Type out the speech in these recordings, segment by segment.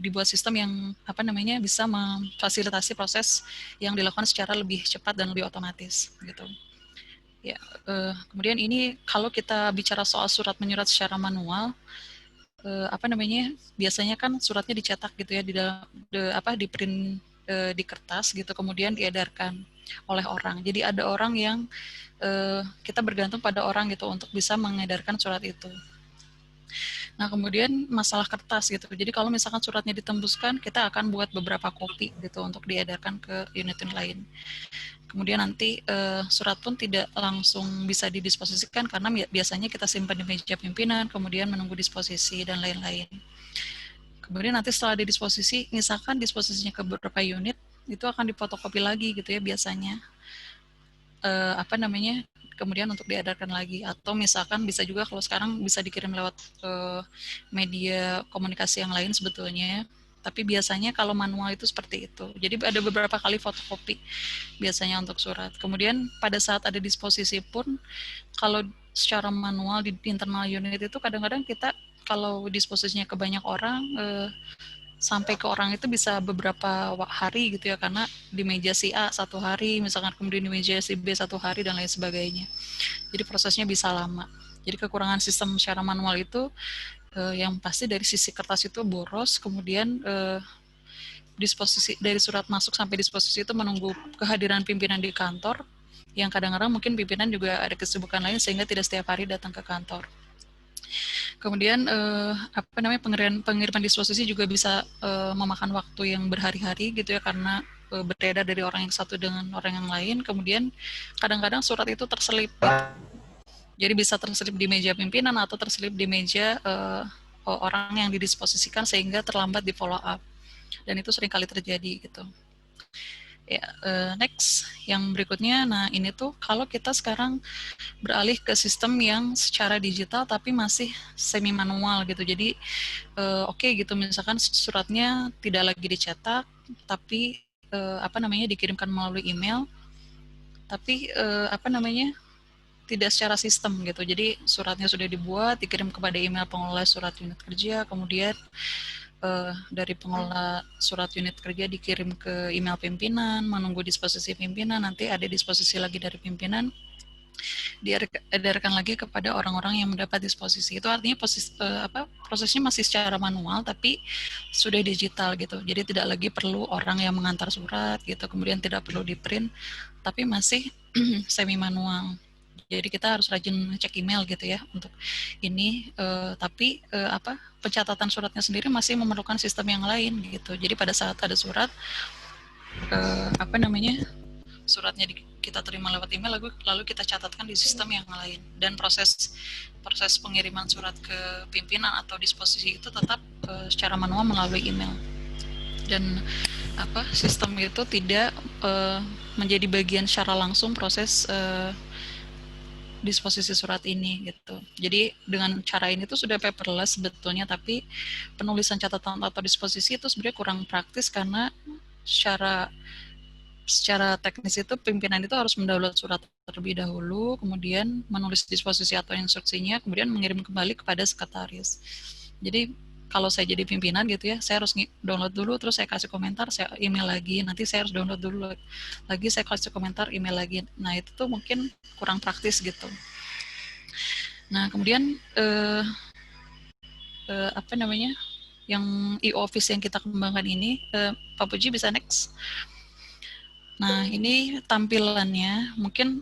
dibuat sistem yang bisa memfasilitasi proses yang dilakukan secara lebih cepat dan lebih otomatis gitu. Ya, kemudian ini kalau kita bicara soal surat menyurat secara manual, biasanya kan suratnya dicetak gitu ya di dalam di print di kertas gitu, kemudian diedarkan oleh orang. Jadi ada orang yang kita bergantung pada orang gitu untuk bisa mengedarkan surat itu. Nah, kemudian masalah kertas gitu. Jadi kalau misalkan suratnya ditembuskan, kita akan buat beberapa kopi gitu untuk diedarkan ke unit lain. Kemudian nanti surat pun tidak langsung bisa didisposisikan karena biasanya kita simpan di meja pimpinan, kemudian menunggu disposisi dan lain-lain. Kemudian nanti setelah didisposisi, misalkan disposisinya ke beberapa unit, itu akan difotokopi lagi gitu ya biasanya. Kemudian untuk diedarkan lagi, atau misalkan bisa juga kalau sekarang bisa dikirim lewat media komunikasi yang lain sebetulnya, tapi biasanya kalau manual itu seperti itu. Jadi ada beberapa kali fotokopi biasanya untuk surat. Kemudian pada saat ada disposisi pun, kalau secara manual di internal unit itu kadang-kadang kita kalau disposisinya ke banyak orang, sampai ke orang itu bisa beberapa hari gitu ya, karena di meja si A 1 hari, misalkan kemudian di meja si B 1 hari dan lain sebagainya. Jadi prosesnya bisa lama. Jadi kekurangan sistem secara manual itu yang pasti dari sisi kertas itu boros, kemudian disposisi dari surat masuk sampai disposisi itu menunggu kehadiran pimpinan di kantor, yang kadang-kadang mungkin pimpinan juga ada kesibukan lain sehingga tidak setiap hari datang ke kantor. Kemudian pengiriman disposisi juga bisa memakan waktu yang berhari-hari gitu ya, karena berbeda dari orang yang satu dengan orang yang lain. Kemudian kadang-kadang surat itu terselip gitu. Jadi bisa terselip di meja pimpinan atau terselip di meja orang yang didisposisikan sehingga terlambat di follow up. Dan itu sering kali terjadi gitu. Ya, next yang berikutnya, nah ini tuh kalau kita sekarang beralih ke sistem yang secara digital tapi masih semi manual gitu. Jadi oke gitu, misalkan suratnya tidak lagi dicetak tapi dikirimkan melalui email, tapi tidak secara sistem gitu. Jadi suratnya sudah dibuat, dikirim kepada email pengelola surat unit kerja, kemudian dari pengelola surat unit kerja dikirim ke email pimpinan, menunggu disposisi pimpinan, nanti ada disposisi lagi dari pimpinan, diedarkan lagi kepada orang-orang yang mendapat disposisi. Itu artinya prosesnya masih secara manual tapi sudah digital gitu. Jadi tidak lagi perlu orang yang mengantar surat gitu, kemudian tidak perlu di print, tapi masih semi manual. Jadi kita harus rajin cek email gitu ya untuk ini, tapi pencatatan suratnya sendiri masih memerlukan sistem yang lain gitu. Jadi pada saat ada surat, suratnya kita terima lewat email, lalu kita catatkan di sistem yang lain, dan proses pengiriman surat ke pimpinan atau disposisi itu tetap secara manual melalui email, dan sistem itu tidak menjadi bagian secara langsung proses disposisi surat ini gitu. Jadi dengan cara ini tuh sudah paperless sebetulnya, tapi penulisan catatan atau disposisi itu sebenarnya kurang praktis karena secara teknis itu pimpinan itu harus mendownload surat terlebih dahulu, kemudian menulis disposisi atau instruksinya, kemudian mengirim kembali kepada sekretaris. Jadi kalau saya jadi pimpinan gitu ya, saya harus download dulu, terus saya kasih komentar, saya email lagi, nanti saya harus download dulu lagi, saya kasih komentar, email lagi. Nah itu tuh mungkin kurang praktis gitu. Nah kemudian yang e-office yang kita kembangkan ini, Pak Puji bisa next. Nah ini tampilannya mungkin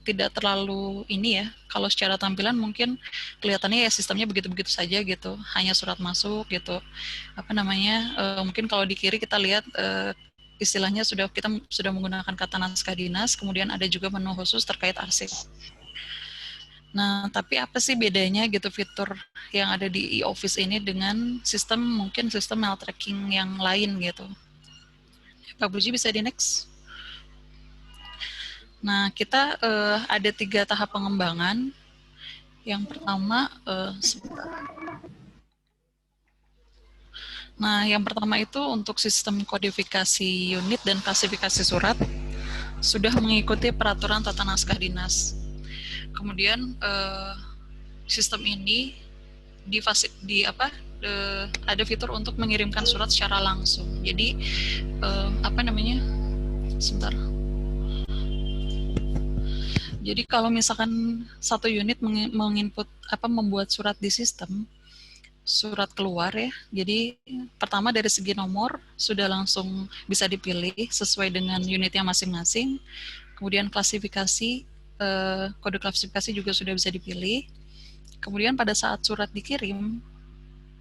tidak terlalu ini ya, kalau secara tampilan mungkin kelihatannya ya sistemnya begitu-begitu saja gitu, hanya surat masuk gitu. Mungkin kalau di kiri kita lihat istilahnya kita sudah menggunakan kata naskah dinas, kemudian ada juga menu khusus terkait arsip. Nah, tapi apa sih bedanya gitu fitur yang ada di e-office ini dengan mungkin sistem mail tracking yang lain gitu. Pak Puji bisa di next. Nah, kita ada 3 tahap pengembangan. Yang pertama, yang pertama itu untuk sistem kodifikasi unit dan klasifikasi surat sudah mengikuti peraturan tata naskah dinas. Kemudian sistem ini ada fitur untuk mengirimkan surat secara langsung. Jadi sebentar. Jadi kalau misalkan satu unit menginput membuat surat di sistem, surat keluar ya. Jadi pertama dari segi nomor sudah langsung bisa dipilih sesuai dengan unitnya masing-masing. Kemudian klasifikasi, kode klasifikasi juga sudah bisa dipilih. Kemudian pada saat surat dikirim,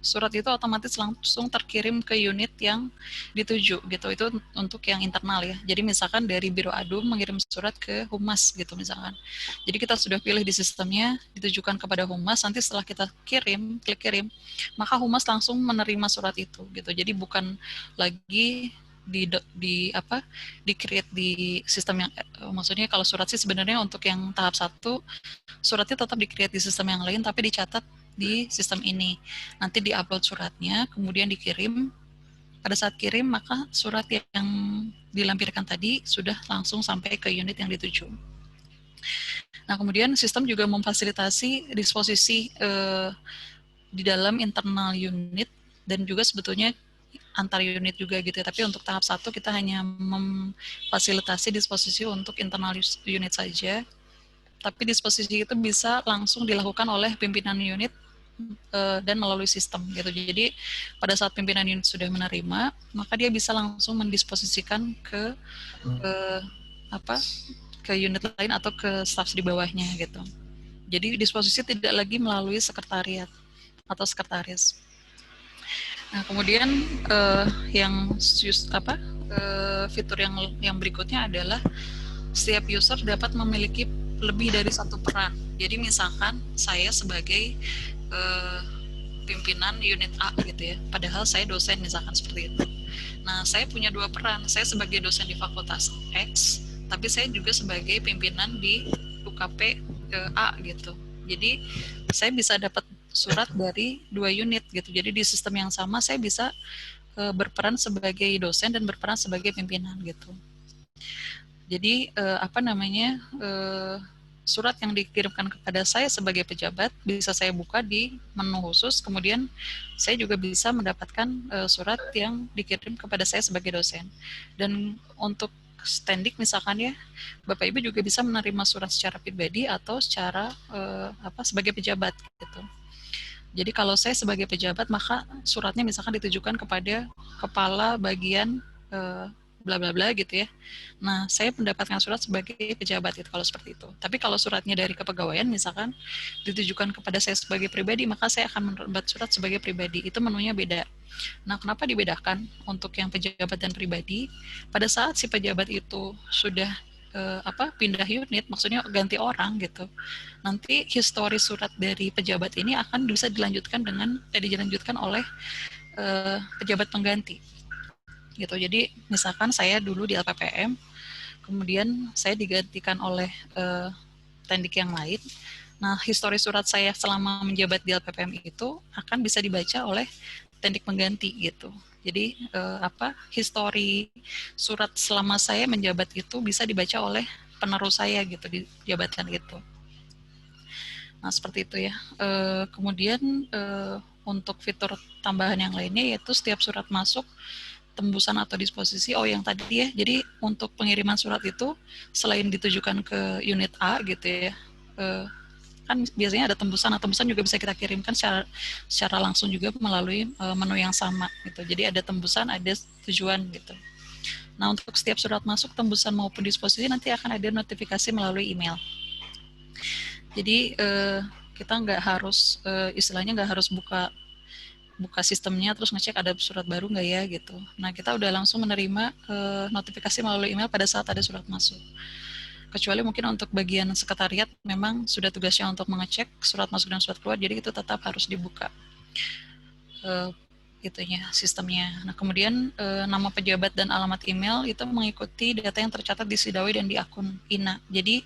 surat itu otomatis langsung terkirim ke unit yang dituju gitu. Itu untuk yang internal ya. Jadi misalkan dari Biro Adum mengirim surat ke Humas gitu misalkan. Jadi kita sudah pilih di sistemnya, ditujukan kepada Humas, nanti setelah kita klik kirim, maka Humas langsung menerima surat itu gitu. Jadi bukan lagi di create di sistem yang maksudnya kalau surat sih sebenarnya untuk yang tahap 1 suratnya tetap di create di sistem yang lain tapi dicatat di sistem ini. Nanti di-upload suratnya, kemudian dikirim. Pada saat kirim, maka surat yang dilampirkan tadi sudah langsung sampai ke unit yang dituju. Nah, kemudian sistem juga memfasilitasi disposisi di dalam internal unit dan juga sebetulnya antar unit juga gitu ya. Tapi untuk tahap 1 kita hanya memfasilitasi disposisi untuk internal unit saja. Tapi disposisi itu bisa langsung dilakukan oleh pimpinan unit dan melalui sistem gitu. Jadi pada saat pimpinan unit sudah menerima, maka dia bisa langsung mendisposisikan ke unit lain atau ke staf di bawahnya gitu. Jadi disposisi tidak lagi melalui sekretariat atau sekretaris. Nah, kemudian fitur yang berikutnya adalah setiap user dapat memiliki lebih dari satu peran. Jadi misalkan saya sebagai pimpinan unit A gitu ya, padahal saya dosen misalkan seperti itu. Nah, saya punya 2 peran. Saya sebagai dosen di Fakultas X, tapi saya juga sebagai pimpinan di UKP A gitu. Jadi saya bisa dapat surat dari 2 unit gitu. Jadi di sistem yang sama saya bisa berperan sebagai dosen dan berperan sebagai pimpinan gitu. Jadi surat yang dikirimkan kepada saya sebagai pejabat bisa saya buka di menu khusus, kemudian saya juga bisa mendapatkan surat yang dikirim kepada saya sebagai dosen. Dan untuk standik misalkan ya, Bapak Ibu juga bisa menerima surat secara pribadi atau secara sebagai pejabat gitu. Jadi kalau saya sebagai pejabat, maka suratnya misalkan ditujukan kepada kepala bagian bla bla bla gitu ya. Nah, saya mendapatkan surat sebagai pejabat itu kalau seperti itu. Tapi kalau suratnya dari kepegawaian misalkan ditujukan kepada saya sebagai pribadi, maka saya akan mendapat surat sebagai pribadi. Itu menunya beda. Nah, kenapa dibedakan untuk yang pejabat dan pribadi? Pada saat si pejabat itu sudah pindah unit, maksudnya ganti orang gitu. Nanti histori surat dari pejabat ini akan bisa dilanjutkan oleh pejabat pengganti. Gitu. Jadi misalkan saya dulu di LPPM, kemudian saya digantikan oleh tendik yang lain. Nah, histori surat saya selama menjabat di LPPM itu akan bisa dibaca oleh tendik pengganti gitu. Jadi histori surat selama saya menjabat itu bisa dibaca oleh penerus saya gitu di jabatan itu. Nah, seperti itu ya. Kemudian untuk fitur tambahan yang lainnya yaitu setiap surat masuk tembusan atau disposisi, yang tadi ya, jadi untuk pengiriman surat itu selain ditujukan ke unit A gitu ya, kan biasanya ada tembusan, nah tembusan juga bisa kita kirimkan secara langsung juga melalui menu yang sama gitu, jadi ada tembusan, ada tujuan gitu. Nah, untuk setiap surat masuk, tembusan maupun disposisi nanti akan ada notifikasi melalui email. Jadi kita nggak harus istilahnya nggak harus buka sistemnya terus ngecek ada surat baru nggak ya gitu. Nah, kita udah langsung menerima notifikasi melalui email pada saat ada surat masuk. Kecuali mungkin untuk bagian sekretariat memang sudah tugasnya untuk mengecek surat masuk dan surat keluar, jadi itu tetap harus dibuka sistemnya. Nah, kemudian nama pejabat dan alamat email itu mengikuti data yang tercatat di Sidawai dan di akun INA. Jadi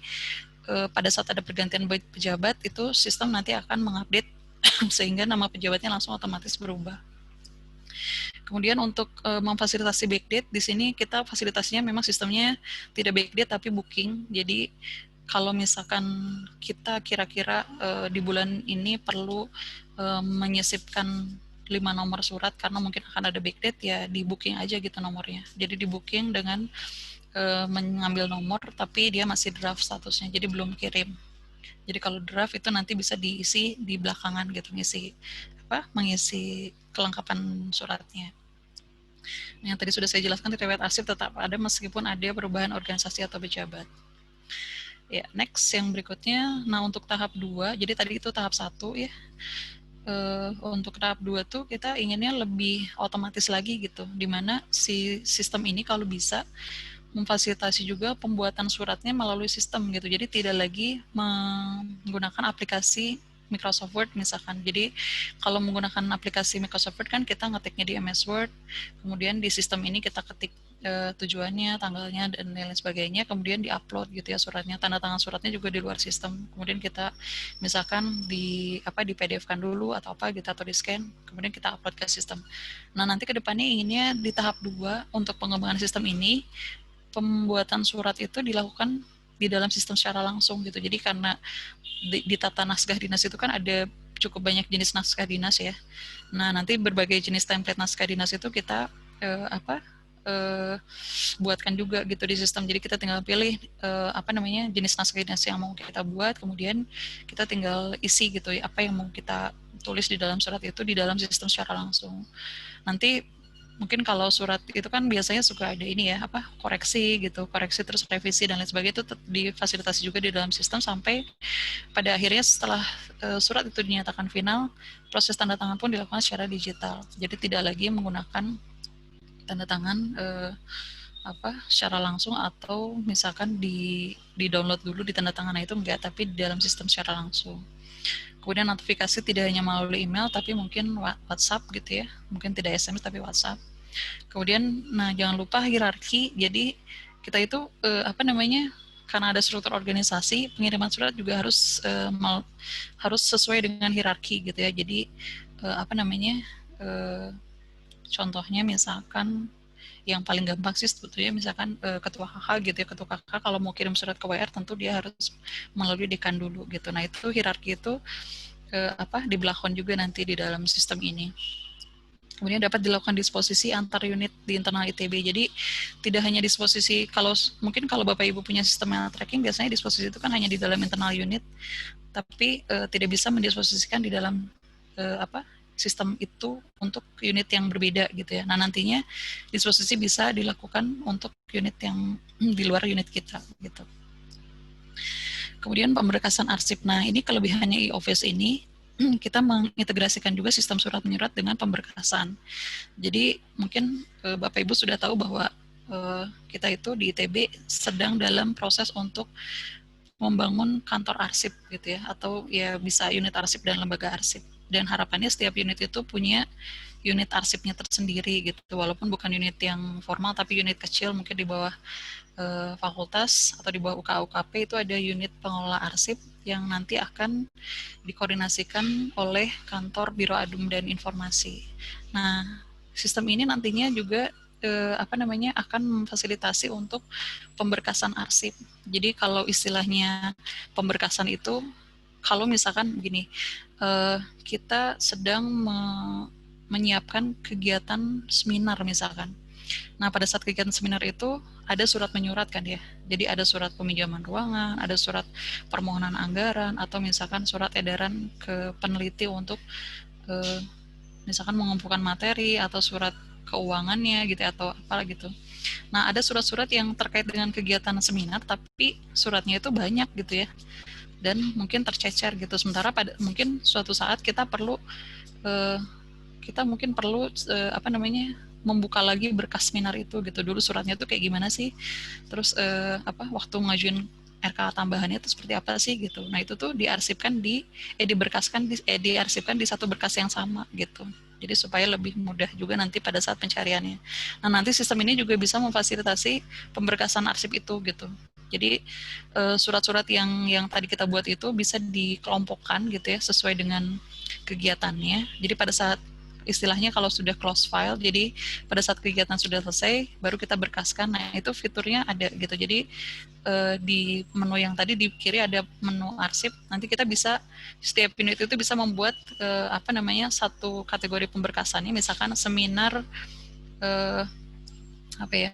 pada saat ada pergantian pejabat itu sistem nanti akan mengupdate sehingga nama pejabatnya langsung otomatis berubah. Kemudian untuk memfasilitasi backdate, di sini kita fasilitasinya memang sistemnya tidak backdate tapi booking. Jadi kalau misalkan kita kira-kira di bulan ini perlu menyisipkan 5 nomor surat karena mungkin akan ada backdate, ya di booking aja gitu nomornya. Jadi di booking dengan mengambil nomor tapi dia masih draft statusnya, jadi belum kirim. Jadi kalau draft itu nanti bisa diisi di belakangan gitu, mengisi kelengkapan suratnya. Yang tadi sudah saya jelaskan, riwayat arsip tetap ada meskipun ada perubahan organisasi atau pejabat. Ya, next yang berikutnya. Nah, untuk tahap 2, jadi tadi itu tahap 1 ya. Untuk tahap 2 tuh kita inginnya lebih otomatis lagi gitu, dimana si sistem ini kalau bisa memfasilitasi juga pembuatan suratnya melalui sistem gitu. Jadi tidak lagi menggunakan aplikasi Microsoft Word misalkan. Jadi kalau menggunakan aplikasi Microsoft Word kan kita ngetiknya di MS Word, kemudian di sistem ini kita ketik tujuannya, tanggalnya, dan lain sebagainya, kemudian di-upload gitu ya suratnya, tanda tangan suratnya juga di luar sistem. Kemudian kita misalkan di PDF-kan dulu atau apa gitu, atau di-scan, kemudian kita upload ke sistem. Nah, nanti ke depannya inginnya di tahap 2 untuk pengembangan sistem ini, pembuatan surat itu dilakukan di dalam sistem secara langsung gitu. Jadi karena di tata naskah dinas itu kan ada cukup banyak jenis naskah dinas ya. Nah, nanti berbagai jenis template naskah dinas itu kita buatkan juga gitu di sistem. Jadi kita tinggal pilih jenis naskah dinas yang mau kita buat, kemudian kita tinggal isi gitu ya, apa yang mau kita tulis di dalam surat itu di dalam sistem secara langsung. Nanti mungkin kalau surat itu kan biasanya suka ada ini ya, koreksi gitu, koreksi terus revisi dan lain sebagainya, itu difasilitasi juga di dalam sistem sampai pada akhirnya setelah surat itu dinyatakan final, proses tanda tangan pun dilakukan secara digital. Jadi tidak lagi menggunakan tanda tangan secara langsung atau misalkan di download dulu di tanda tangan itu enggak, tapi di dalam sistem secara langsung. Kemudian notifikasi tidak hanya melalui email, tapi mungkin WhatsApp gitu ya. Mungkin tidak SMS, tapi WhatsApp. Kemudian, nah jangan lupa hierarki. Jadi kita itu karena ada struktur organisasi, pengiriman surat juga harus sesuai dengan hierarki gitu ya. Jadi contohnya misalkan yang paling gampang sih sebetulnya misalkan ketua KK gitu ya, ketua KK kalau mau kirim surat ke WR tentu dia harus melalui dekan dulu gitu. Nah itu hierarki itu di belakang juga nanti di dalam sistem ini. Kemudian dapat dilakukan disposisi antar unit di internal ITB. Jadi tidak hanya disposisi, mungkin kalau Bapak Ibu punya sistem tracking, biasanya disposisi itu kan hanya di dalam internal unit, tapi tidak bisa mendisposisikan di dalam sistem itu untuk unit yang berbeda gitu ya. Nah nantinya disposisi bisa dilakukan untuk unit yang di luar unit kita gitu. Kemudian pemberkasan arsip. Nah ini kelebihannya e-office ini, kita mengintegrasikan juga sistem surat menyurat dengan pemberkasan. Jadi mungkin Bapak Ibu sudah tahu bahwa kita itu di ITB sedang dalam proses untuk membangun kantor arsip gitu ya, atau ya bisa unit arsip dan lembaga arsip. Dan harapannya setiap unit itu punya unit arsipnya tersendiri gitu, walaupun bukan unit yang formal tapi unit kecil mungkin di bawah fakultas atau di bawah UKA-UKP itu ada unit pengelola arsip yang nanti akan dikoordinasikan oleh kantor Biro Adum dan Informasi. Nah, sistem ini nantinya juga akan memfasilitasi untuk pemberkasan arsip. Jadi kalau istilahnya pemberkasan itu, kalau misalkan begini, kita sedang menyiapkan kegiatan seminar misalkan. Nah, pada saat kegiatan seminar itu ada surat menyurat kan ya. Jadi ada surat peminjaman ruangan, ada surat permohonan anggaran, atau misalkan surat edaran ke peneliti untuk misalkan mengumpulkan materi, atau surat keuangannya gitu atau apa gitu. Nah, ada surat-surat yang terkait dengan kegiatan seminar tapi suratnya itu banyak gitu ya. Dan mungkin tercecer gitu. Sementara mungkin suatu saat kita perlu membuka lagi berkas seminar itu gitu. Dulu suratnya tuh kayak gimana sih? Terus waktu ngajuin RK tambahannya itu seperti apa sih gitu. Nah, itu tuh diarsipkan diarsipkan di satu berkas yang sama gitu. Jadi supaya lebih mudah juga nanti pada saat pencariannya. Nah, nanti sistem ini juga bisa memfasilitasi pemberkasan arsip itu gitu. Jadi surat-surat yang tadi kita buat itu bisa dikelompokkan gitu ya sesuai dengan kegiatannya. Jadi pada saat istilahnya kalau sudah close file, jadi pada saat kegiatan sudah selesai baru kita berkaskan. Nah itu fiturnya ada gitu. Jadi di menu yang tadi di kiri ada menu arsip. Nanti kita bisa setiap unit itu bisa membuat satu kategori pemberkasannya, misalkan seminar eh, apa ya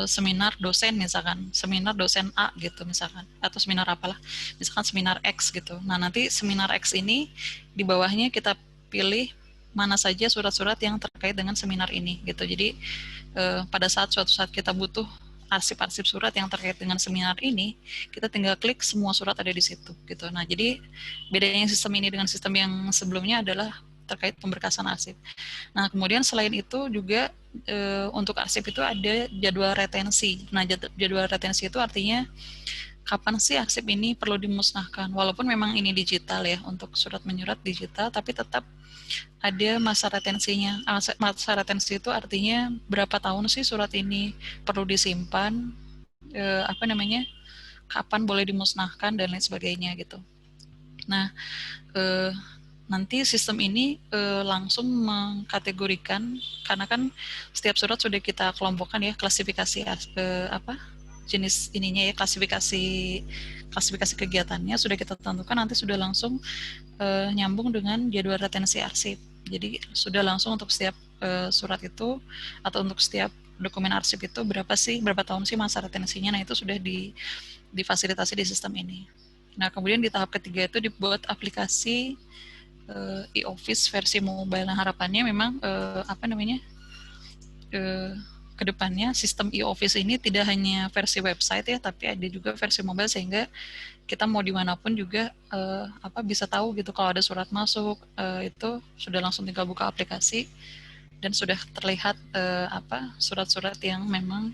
seminar dosen, misalkan seminar dosen A gitu misalkan, atau seminar apalah, misalkan seminar X gitu. Nah nanti seminar X ini di bawahnya kita pilih mana saja surat-surat yang terkait dengan seminar ini gitu. Jadi pada suatu saat kita butuh arsip-arsip surat yang terkait dengan seminar ini, kita tinggal klik semua surat ada di situ gitu. Nah jadi bedanya sistem ini dengan sistem yang sebelumnya adalah terkait pemberkasan arsip. Nah, kemudian selain itu juga untuk arsip itu ada jadwal retensi. Nah, jadwal retensi itu artinya kapan sih arsip ini perlu dimusnahkan. Walaupun memang ini digital ya, untuk surat menyurat digital, tapi tetap ada masa retensinya. Masa retensi itu artinya berapa tahun sih surat ini perlu disimpan, kapan boleh dimusnahkan dan lain sebagainya gitu. Nah, nanti sistem ini langsung mengkategorikan, karena kan setiap surat sudah kita kelompokkan ya, klasifikasi jenis ininya ya, klasifikasi kegiatannya sudah kita tentukan, nanti sudah langsung nyambung dengan jadwal retensi arsip. Jadi sudah langsung untuk setiap surat itu atau untuk setiap dokumen arsip itu berapa tahun sih masa retensinya. Nah itu sudah difasilitasi di sistem ini. Nah kemudian di tahap ketiga itu dibuat aplikasi e-office versi mobile. Nah harapannya memang kedepannya sistem e-office ini tidak hanya versi website ya, tapi ada juga versi mobile, sehingga kita mau dimanapun juga bisa tahu gitu kalau ada surat masuk, itu sudah langsung tinggal buka aplikasi dan sudah terlihat surat-surat yang memang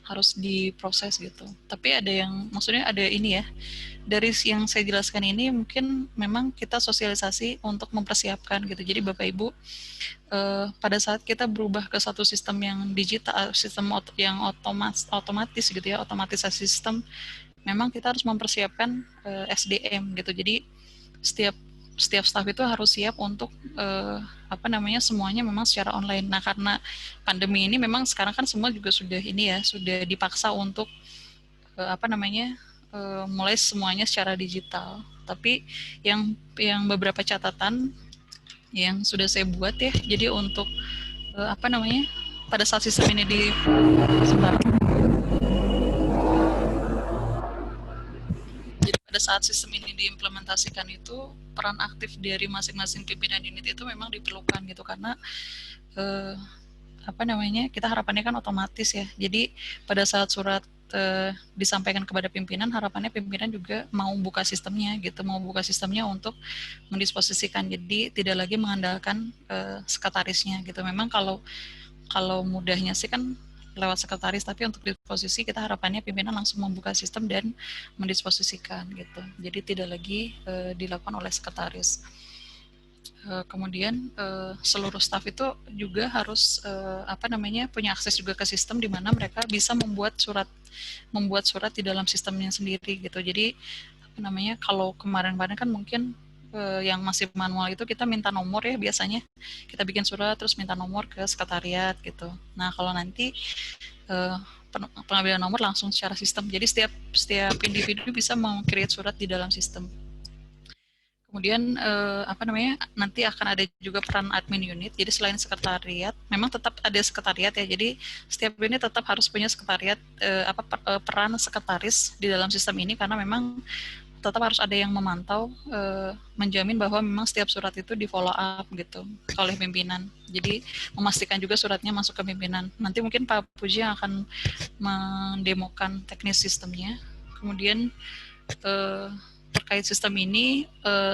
harus diproses gitu. Tapi ada yang, maksudnya ada ini ya, dari yang saya jelaskan ini mungkin memang kita sosialisasi untuk mempersiapkan gitu. Jadi Bapak Ibu pada saat kita berubah ke satu sistem yang digital, sistem yang otomatis gitu ya, otomatisasi sistem, memang kita harus mempersiapkan SDM gitu. Jadi setiap staf itu harus siap untuk semuanya memang secara online. Nah karena pandemi ini memang sekarang kan semua juga sudah ini ya, sudah dipaksa untuk mulai semuanya secara digital. Tapi yang beberapa catatan yang sudah saya buat ya, jadi untuk pada saat sistem ini pada saat sistem ini diimplementasikan itu, peran aktif dari masing-masing pimpinan unit itu memang diperlukan gitu, karena kita harapannya kan otomatis ya. Jadi pada saat surat disampaikan kepada pimpinan, harapannya pimpinan juga mau buka sistemnya gitu, mau buka sistemnya untuk mendisposisikan. Jadi tidak lagi mengandalkan sekretarisnya gitu. Memang kalau mudahnya sih kan lewat sekretaris, tapi untuk disposisi kita harapannya pimpinan langsung membuka sistem dan mendisposisikan gitu. Jadi tidak lagi dilakukan oleh sekretaris. Kemudian seluruh staf itu juga harus punya akses juga ke sistem, di mana mereka bisa membuat surat di dalam sistemnya sendiri gitu. Jadi kalau kemarin-kemarin kan mungkin yang masih manual itu kita minta nomor ya, biasanya kita bikin surat terus minta nomor ke sekretariat gitu. Nah kalau nanti pengambilan nomor langsung secara sistem, jadi setiap individu bisa meng-create surat di dalam sistem. Kemudian nanti akan ada juga peran admin unit. Jadi selain sekretariat, memang tetap ada sekretariat ya. Jadi setiap unit tetap harus punya sekretariat, peran sekretaris di dalam sistem ini, karena memang tetap harus ada yang memantau, menjamin bahwa memang setiap surat itu di follow up gitu oleh pimpinan. Jadi memastikan juga suratnya masuk ke pimpinan. Nanti mungkin Pak Puji yang akan mendemokan teknis sistemnya. Kemudian terkait sistem ini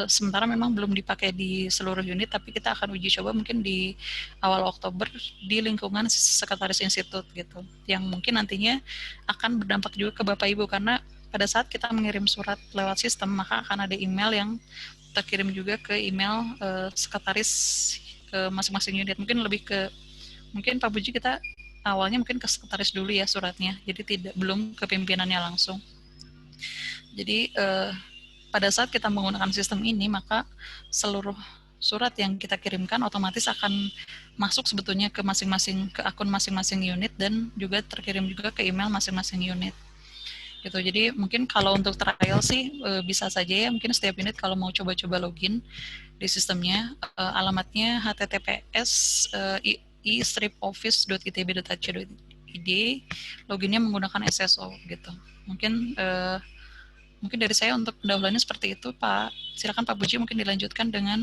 sementara memang belum dipakai di seluruh unit, tapi kita akan uji coba mungkin di awal Oktober di lingkungan sekretaris institut gitu, yang mungkin nantinya akan berdampak juga ke Bapak Ibu, karena pada saat kita mengirim surat lewat sistem, maka akan ada email yang terkirim juga ke email sekretaris masing-masing unit. Mungkin Pak Puji kita awalnya mungkin ke sekretaris dulu ya suratnya, jadi belum ke pimpinannya langsung. Jadi pada saat kita menggunakan sistem ini, maka seluruh surat yang kita kirimkan otomatis akan masuk sebetulnya ke masing-masing, ke akun masing-masing unit, dan juga terkirim juga ke email masing-masing unit gitu. Jadi mungkin kalau untuk trial sih bisa saja ya, mungkin setiap unit kalau mau coba-coba login di sistemnya, alamatnya https i-office.itb.ac.id, loginnya menggunakan SSO gitu. Mungkin dari saya untuk pendahuluannya seperti itu, Pak. Silakan Pak Puji mungkin dilanjutkan dengan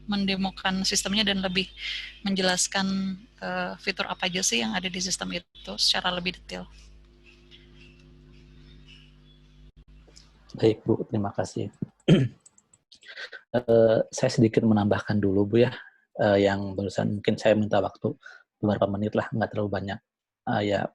mendemokan sistemnya dan lebih menjelaskan fitur apa aja sih yang ada di sistem itu secara lebih detail. Baik Bu, terima kasih. Saya sedikit menambahkan dulu Bu ya, yang barusan mungkin saya minta waktu beberapa menit lah, nggak terlalu banyak. Ya.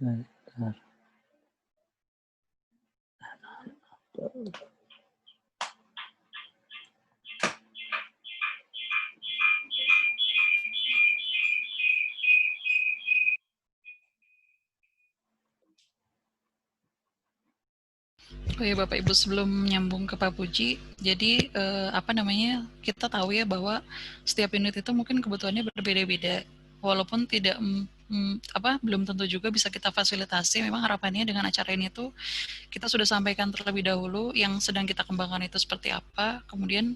Oh ya Bapak Ibu, sebelum nyambung ke Pak Puji, jadi kita tahu ya bahwa setiap unit itu mungkin kebutuhannya berbeda-beda, walaupun tidak belum tentu juga bisa kita fasilitasi. Memang harapannya dengan acara ini tuh kita sudah sampaikan terlebih dahulu yang sedang kita kembangkan itu seperti apa, kemudian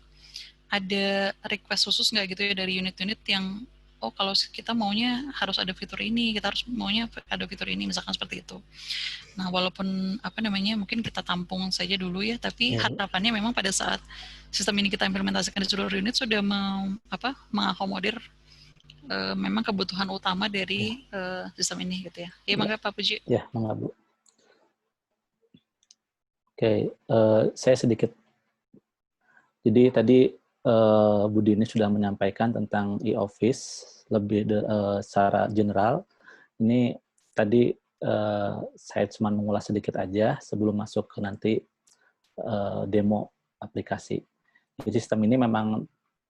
ada request khusus nggak gitu ya dari unit-unit yang kalau kita maunya harus ada fitur ini, kita harus maunya ada fitur ini, misalkan seperti itu. Nah, walaupun mungkin kita tampung saja dulu ya, tapi harapannya memang pada saat sistem ini kita implementasikan di seluruh unit sudah mengakomodir memang kebutuhan utama dari sistem ini gitu ya. Ya, mangga Pak Puji. Ya, mangga Bu. Oke, saya sedikit. Jadi tadi Bu Dini sudah menyampaikan tentang e-office lebih secara general. Ini tadi saya cuma mengulas sedikit aja sebelum masuk ke nanti demo aplikasi. Jadi sistem ini memang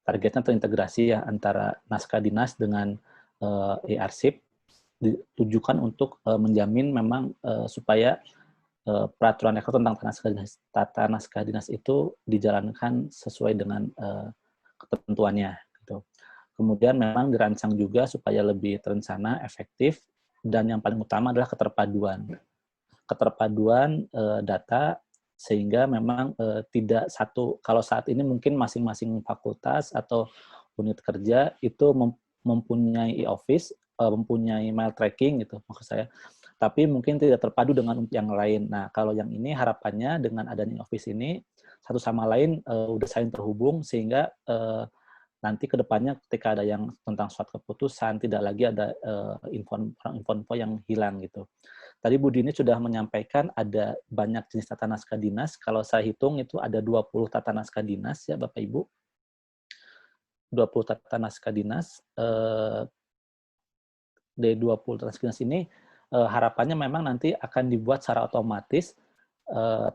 targetnya terintegrasi ya antara naskah dinas dengan e-arsip, ditujukan untuk menjamin memang supaya peraturan rektor tentang tata naskah dinas itu dijalankan sesuai dengan ketentuannya. Gitu. Kemudian memang dirancang juga supaya lebih terencana, efektif, dan yang paling utama adalah keterpaduan. Keterpaduan data sehingga memang tidak satu, kalau saat ini mungkin masing-masing fakultas atau unit kerja itu mempunyai e-office, mempunyai mail tracking gitu maksud saya, tapi mungkin tidak terpadu dengan yang lain. Nah, kalau yang ini harapannya dengan adanya office ini satu sama lain udah saling terhubung sehingga nanti ke depannya ketika ada yang tentang suatu keputusan tidak lagi ada info-info yang hilang gitu. Tadi Bu Dini sudah menyampaikan ada banyak jenis tata naskah dinas. Kalau saya hitung itu ada 20 tata naskah dinas ya Bapak Ibu. 20 tata naskah dinas. Dari 20 tata naskah dinas ini harapannya memang nanti akan dibuat secara otomatis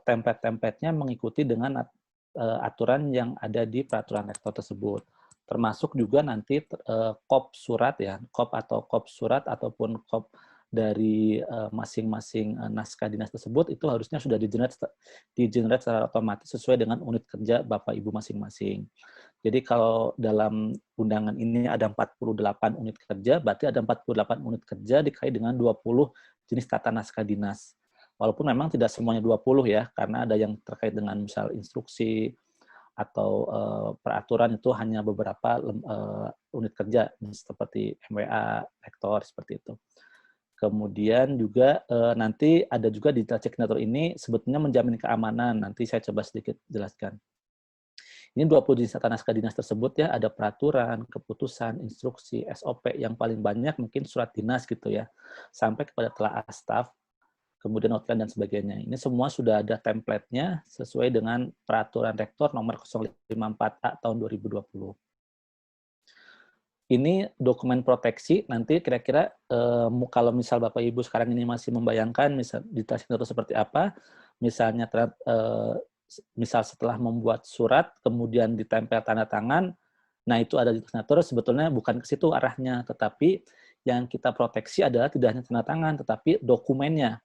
template-templatenya mengikuti dengan aturan yang ada di peraturan rektor tersebut. Termasuk juga nanti kop surat ya, kop surat ataupun kop dari masing-masing naskah dinas tersebut itu harusnya sudah di-generate secara otomatis sesuai dengan unit kerja Bapak Ibu masing-masing. Jadi kalau dalam undangan ini ada 48 unit kerja, berarti ada 48 unit kerja dikait dengan 20 jenis tata naskah dinas. Walaupun memang tidak semuanya 20 ya, karena ada yang terkait dengan misal instruksi atau peraturan itu hanya beberapa unit kerja seperti MWA, rektor, seperti itu. Kemudian juga nanti ada juga digital signature ini sebetulnya menjamin keamanan. Nanti saya coba sedikit jelaskan. Ini 20 jenis tata naskah dinas tersebut ya, ada peraturan, keputusan, instruksi, SOP, yang paling banyak mungkin surat dinas gitu ya, sampai kepada telaah staf. kemudian outline dan sebagainya. Ini semua sudah ada template-nya sesuai dengan Peraturan Rektor Nomor 054A tahun 2020. Ini dokumen proteksi, nanti kira-kira kalau misal Bapak Ibu sekarang ini masih membayangkan misal digital signature seperti apa, misalnya misal setelah membuat surat, kemudian ditempel tanda tangan, nah itu ada digital signature, sebetulnya bukan ke situ arahnya, tetapi yang kita proteksi adalah tidak hanya tanda tangan, tetapi dokumennya.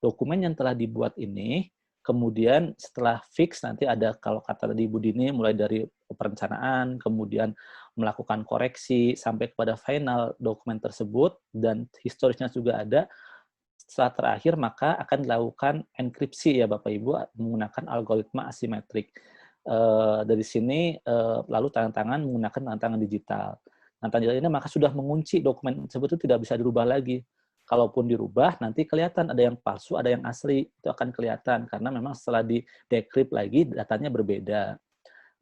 Dokumen yang telah dibuat ini, kemudian setelah fix nanti ada, kalau kata tadi Bu Dini, mulai dari perencanaan, kemudian melakukan koreksi, sampai kepada final dokumen tersebut, dan historisnya juga ada. Setelah terakhir, maka akan dilakukan enkripsi ya Bapak Ibu, menggunakan algoritma asimetrik. Dari sini, lalu tanda tangan menggunakan tanda tangan digital. Tanda tangan digital ini maka sudah mengunci dokumen tersebut, itu tidak bisa dirubah lagi. Kalaupun dirubah, nanti kelihatan ada yang palsu, ada yang asli, itu akan kelihatan, karena memang setelah di-decrypt lagi, datanya berbeda.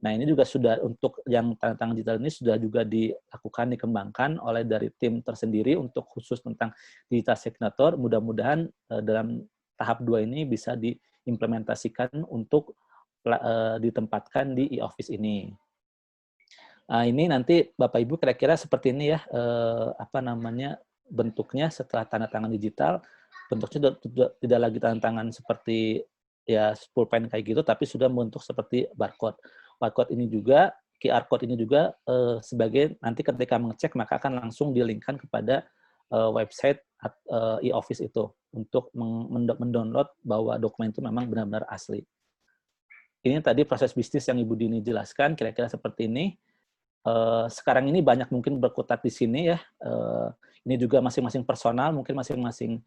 Nah, ini juga sudah untuk yang tanda tangan digital ini sudah juga dilakukan, dikembangkan oleh dari tim tersendiri untuk khusus tentang digital signature. Mudah-mudahan dalam tahap 2 ini bisa diimplementasikan untuk ditempatkan di e-office ini. Nah, ini nanti Bapak Ibu kira-kira seperti ini ya, bentuknya setelah tanda tangan digital, bentuknya tidak lagi tanda tangan seperti ya pulpen kayak gitu, tapi sudah bentuk seperti barcode. Barcode ini juga, QR code ini juga sebagai nanti ketika mengecek maka akan langsung di-link-kan kepada website e-office itu untuk mendownload bahwa dokumen itu memang benar-benar asli. Ini tadi proses bisnis yang Ibu Dini jelaskan, kira-kira seperti ini. Sekarang ini banyak mungkin berkutat di sini ya. Ini juga masing-masing personal, mungkin masing-masing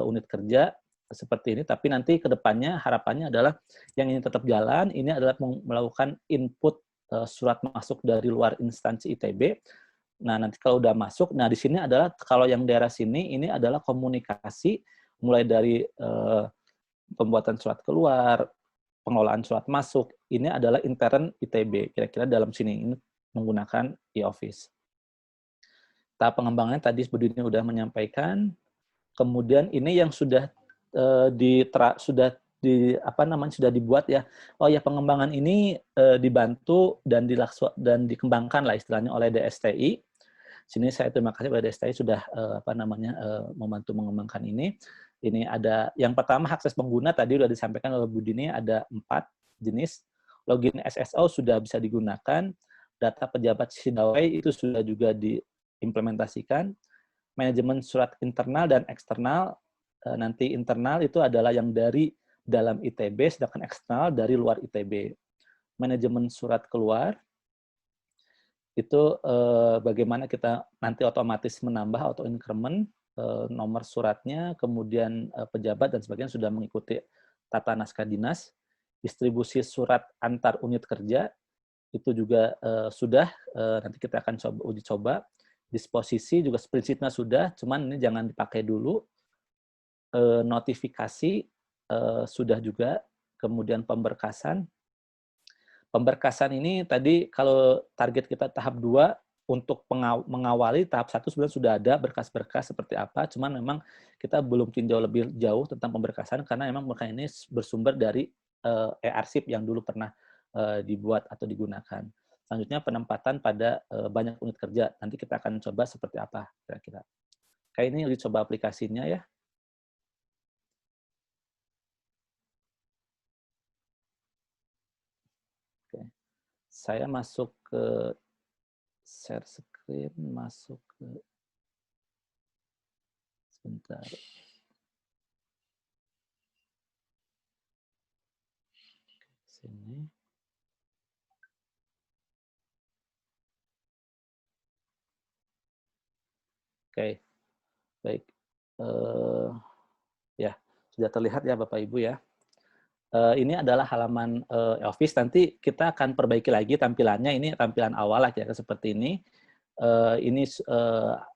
unit kerja seperti ini. Tapi nanti ke depannya harapannya adalah yang ini tetap jalan, ini adalah melakukan input surat masuk dari luar instansi ITB. Nah, nanti kalau udah masuk, nah di sini adalah kalau yang daerah sini ini adalah komunikasi mulai dari pembuatan surat keluar, pengelolaan surat masuk, ini adalah intern ITB. Kira-kira dalam sini ini menggunakan e-office. Tahap pengembangannya tadi Bu Dini sudah menyampaikan. Kemudian ini yang sudah sudah dibuat ya. Oh ya, pengembangan ini dibantu dan dikembangkan lah istilahnya oleh DSTI. Sini saya terima kasih kepada DSTI sudah membantu mengembangkan ini. Ini ada yang pertama akses pengguna tadi sudah disampaikan oleh Bu Dini, ada 4 jenis. Login SSO sudah bisa digunakan. Data pejabat pegawai itu sudah juga diimplementasikan. Manajemen surat internal dan eksternal, nanti internal itu adalah yang dari dalam ITB, sedangkan eksternal dari luar ITB. Manajemen surat keluar, itu bagaimana kita nanti otomatis menambah auto increment nomor suratnya, kemudian pejabat dan sebagainya sudah mengikuti tata naskah dinas. Distribusi surat antar unit kerja, itu juga sudah, nanti kita akan uji coba. Disposisi juga prinsipnya sudah, cuman ini jangan dipakai dulu. Notifikasi sudah juga, kemudian pemberkasan. Pemberkasan ini tadi kalau target kita tahap 2, untuk mengawali tahap 1 sebenarnya sudah ada berkas-berkas seperti apa, cuman memang kita belum tinjau lebih jauh tentang pemberkasan, karena memang berkas ini bersumber dari e-arsip yang dulu pernah dibuat atau digunakan. Selanjutnya penempatan pada banyak unit kerja. Nanti kita akan coba seperti apa kira-kira. Kayak ini uji coba aplikasinya ya. Oke. Saya masuk ke share screen, masuk ke sebentar. Sini. Oke, baik. Ya, sudah terlihat ya Bapak Ibu ya. Ini adalah halaman Office. Nanti kita akan perbaiki lagi tampilannya. Ini tampilan awal lah kira-kira seperti ini. Ini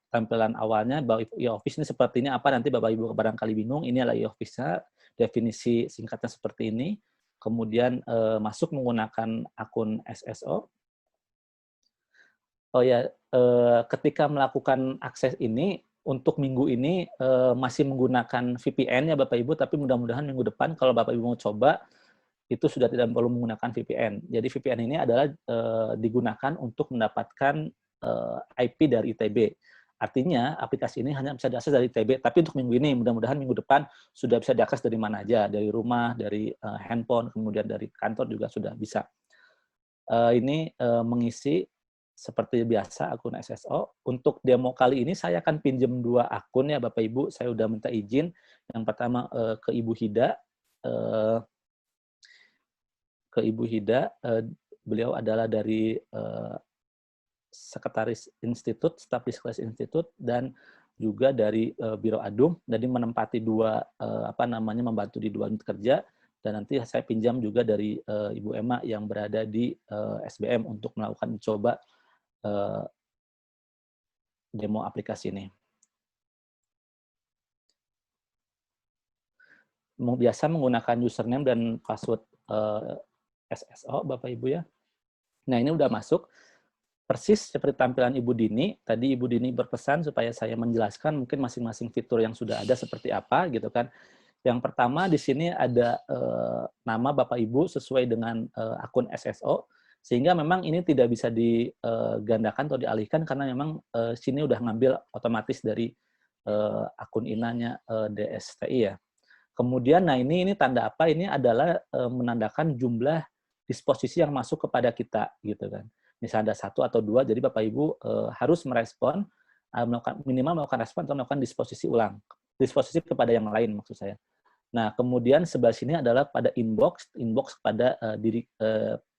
tampilan awalnya bahwa e-office ini seperti ini apa, nanti Bapak Ibu barangkali bingung, ini adalah e-office-nya, definisi singkatnya seperti ini. Kemudian masuk menggunakan akun SSO. Oh ya, ketika melakukan akses ini untuk minggu ini masih menggunakan VPN ya Bapak Ibu, tapi mudah-mudahan minggu depan kalau Bapak Ibu mau coba itu sudah tidak perlu menggunakan VPN. Jadi VPN ini adalah digunakan untuk mendapatkan IP dari ITB. Artinya aplikasi ini hanya bisa diakses dari ITB, tapi untuk minggu ini mudah-mudahan minggu depan sudah bisa diakses dari mana aja, dari rumah, dari handphone, kemudian dari kantor juga sudah bisa. Ini mengisi seperti biasa akun SSO. Untuk demo kali ini saya akan pinjam 2 akun ya Bapak Ibu. Saya sudah minta izin. Yang pertama ke Ibu Hida. Beliau adalah dari Sekretaris Institut, Staf Diskusi Institut, dan juga dari Biro Adum. Jadi menempati membantu di 2 unit kerja. Dan nanti saya pinjam juga dari Ibu Emma yang berada di SBM untuk melakukan coba demo aplikasi ini. Biasa menggunakan username dan password SSO, Bapak Ibu ya. Nah, ini udah masuk. Persis seperti tampilan Ibu Dini. Tadi Ibu Dini berpesan supaya saya menjelaskan mungkin masing-masing fitur yang sudah ada seperti apa, gitu kan. Yang pertama di sini ada nama Bapak Ibu sesuai dengan akun SSO, sehingga memang ini tidak bisa digandakan atau dialihkan karena memang sini udah ngambil otomatis dari akun inanya DSTI ya. Kemudian, nah ini tanda apa? Ini adalah menandakan jumlah disposisi yang masuk kepada kita, gitu kan. Misalnya ada 1 atau 2, jadi Bapak Ibu harus merespon, minimal melakukan respon atau melakukan disposisi ulang. Disposisi kepada yang lain maksud saya. Nah, kemudian sebelah sini adalah pada inbox kepada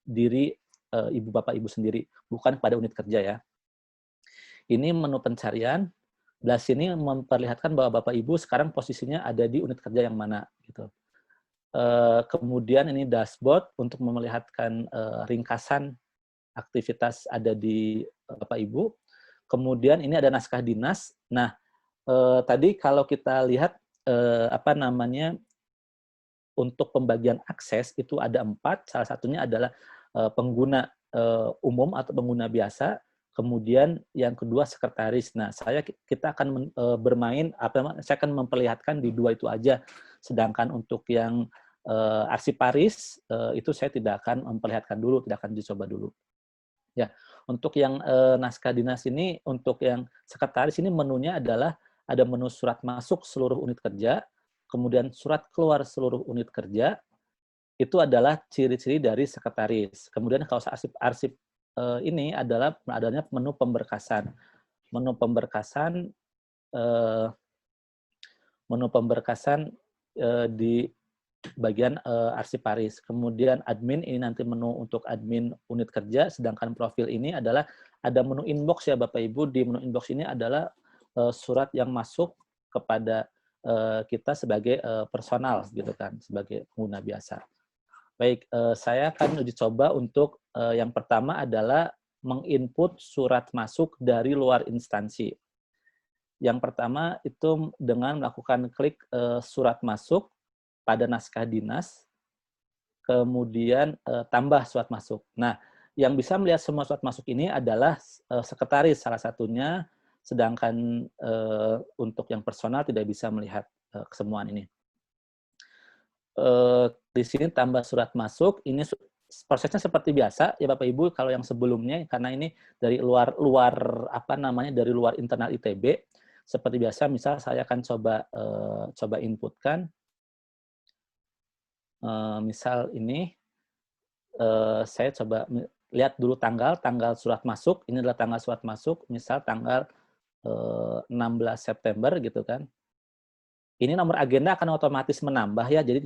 diri Ibu Bapak Ibu sendiri, bukan pada unit kerja ya. Ini menu pencarian. Belah sini memperlihatkan bahwa Bapak Ibu sekarang posisinya ada di unit kerja yang mana gitu. Kemudian ini dashboard untuk memperlihatkan ringkasan aktivitas ada di Bapak Ibu. Kemudian ini ada naskah dinas. Nah, tadi kalau kita lihat untuk pembagian akses itu ada 4. Salah satunya adalah pengguna umum atau pengguna biasa. Kemudian yang kedua sekretaris. Nah, kita akan bermain saya akan memperlihatkan di 2 itu aja. Sedangkan untuk yang arsiparis itu saya tidak akan memperlihatkan dulu, tidak akan dicoba dulu. Ya, untuk yang naskah dinas ini, untuk yang sekretaris ini menunya adalah ada menu surat masuk seluruh unit kerja, kemudian surat keluar seluruh unit kerja. Itu adalah ciri-ciri dari sekretaris. Kemudian kalau arsip ini adalah adanya menu pemberkasan. Menu pemberkasan di bagian arsiparis. Kemudian admin ini nanti menu untuk admin unit kerja, sedangkan profil ini adalah ada menu inbox ya Bapak Ibu. Di menu inbox ini adalah surat yang masuk kepada kita sebagai personal gitu kan, sebagai pengguna biasa. Baik, saya akan uji coba untuk yang pertama adalah menginput surat masuk dari luar instansi. Yang pertama itu dengan melakukan klik surat masuk pada naskah dinas, kemudian tambah surat masuk. Nah, yang bisa melihat semua surat masuk ini adalah sekretaris salah satunya, sedangkan untuk yang personal tidak bisa melihat kesemuaan ini. Di sini tambah surat masuk, ini prosesnya seperti biasa ya Bapak Ibu. Kalau yang sebelumnya karena ini dari luar dari luar internal ITB, seperti biasa misal saya akan coba inputkan. Misal ini saya coba lihat dulu tanggal surat masuk, ini adalah tanggal surat masuk, misal tanggal 16 September gitu kan. Ini nomor agenda akan otomatis menambah ya, jadi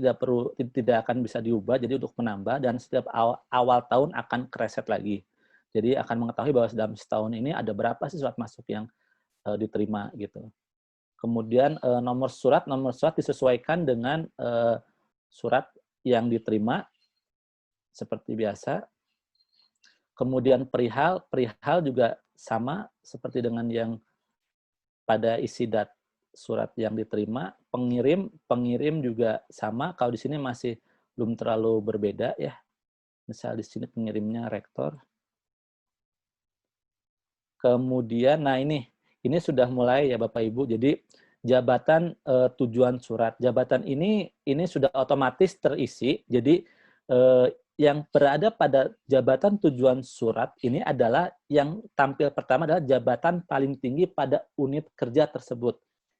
tidak akan bisa diubah, jadi untuk menambah, dan setiap awal tahun akan kereset lagi. Jadi akan mengetahui bahwa dalam setahun ini ada berapa sih surat masuk yang diterima gitu. Kemudian nomor surat disesuaikan dengan surat yang diterima seperti biasa. Kemudian perihal juga sama seperti dengan yang pada isi surat yang diterima. Pengirim juga sama. Kalau di sini masih belum terlalu berbeda ya. Misal di sini pengirimnya rektor. Kemudian, nah ini ini sudah mulai ya Bapak Ibu. Jadi jabatan tujuan surat. Jabatan ini sudah otomatis terisi. Jadi yang berada pada jabatan tujuan surat ini adalah yang tampil pertama adalah jabatan paling tinggi pada unit kerja tersebut.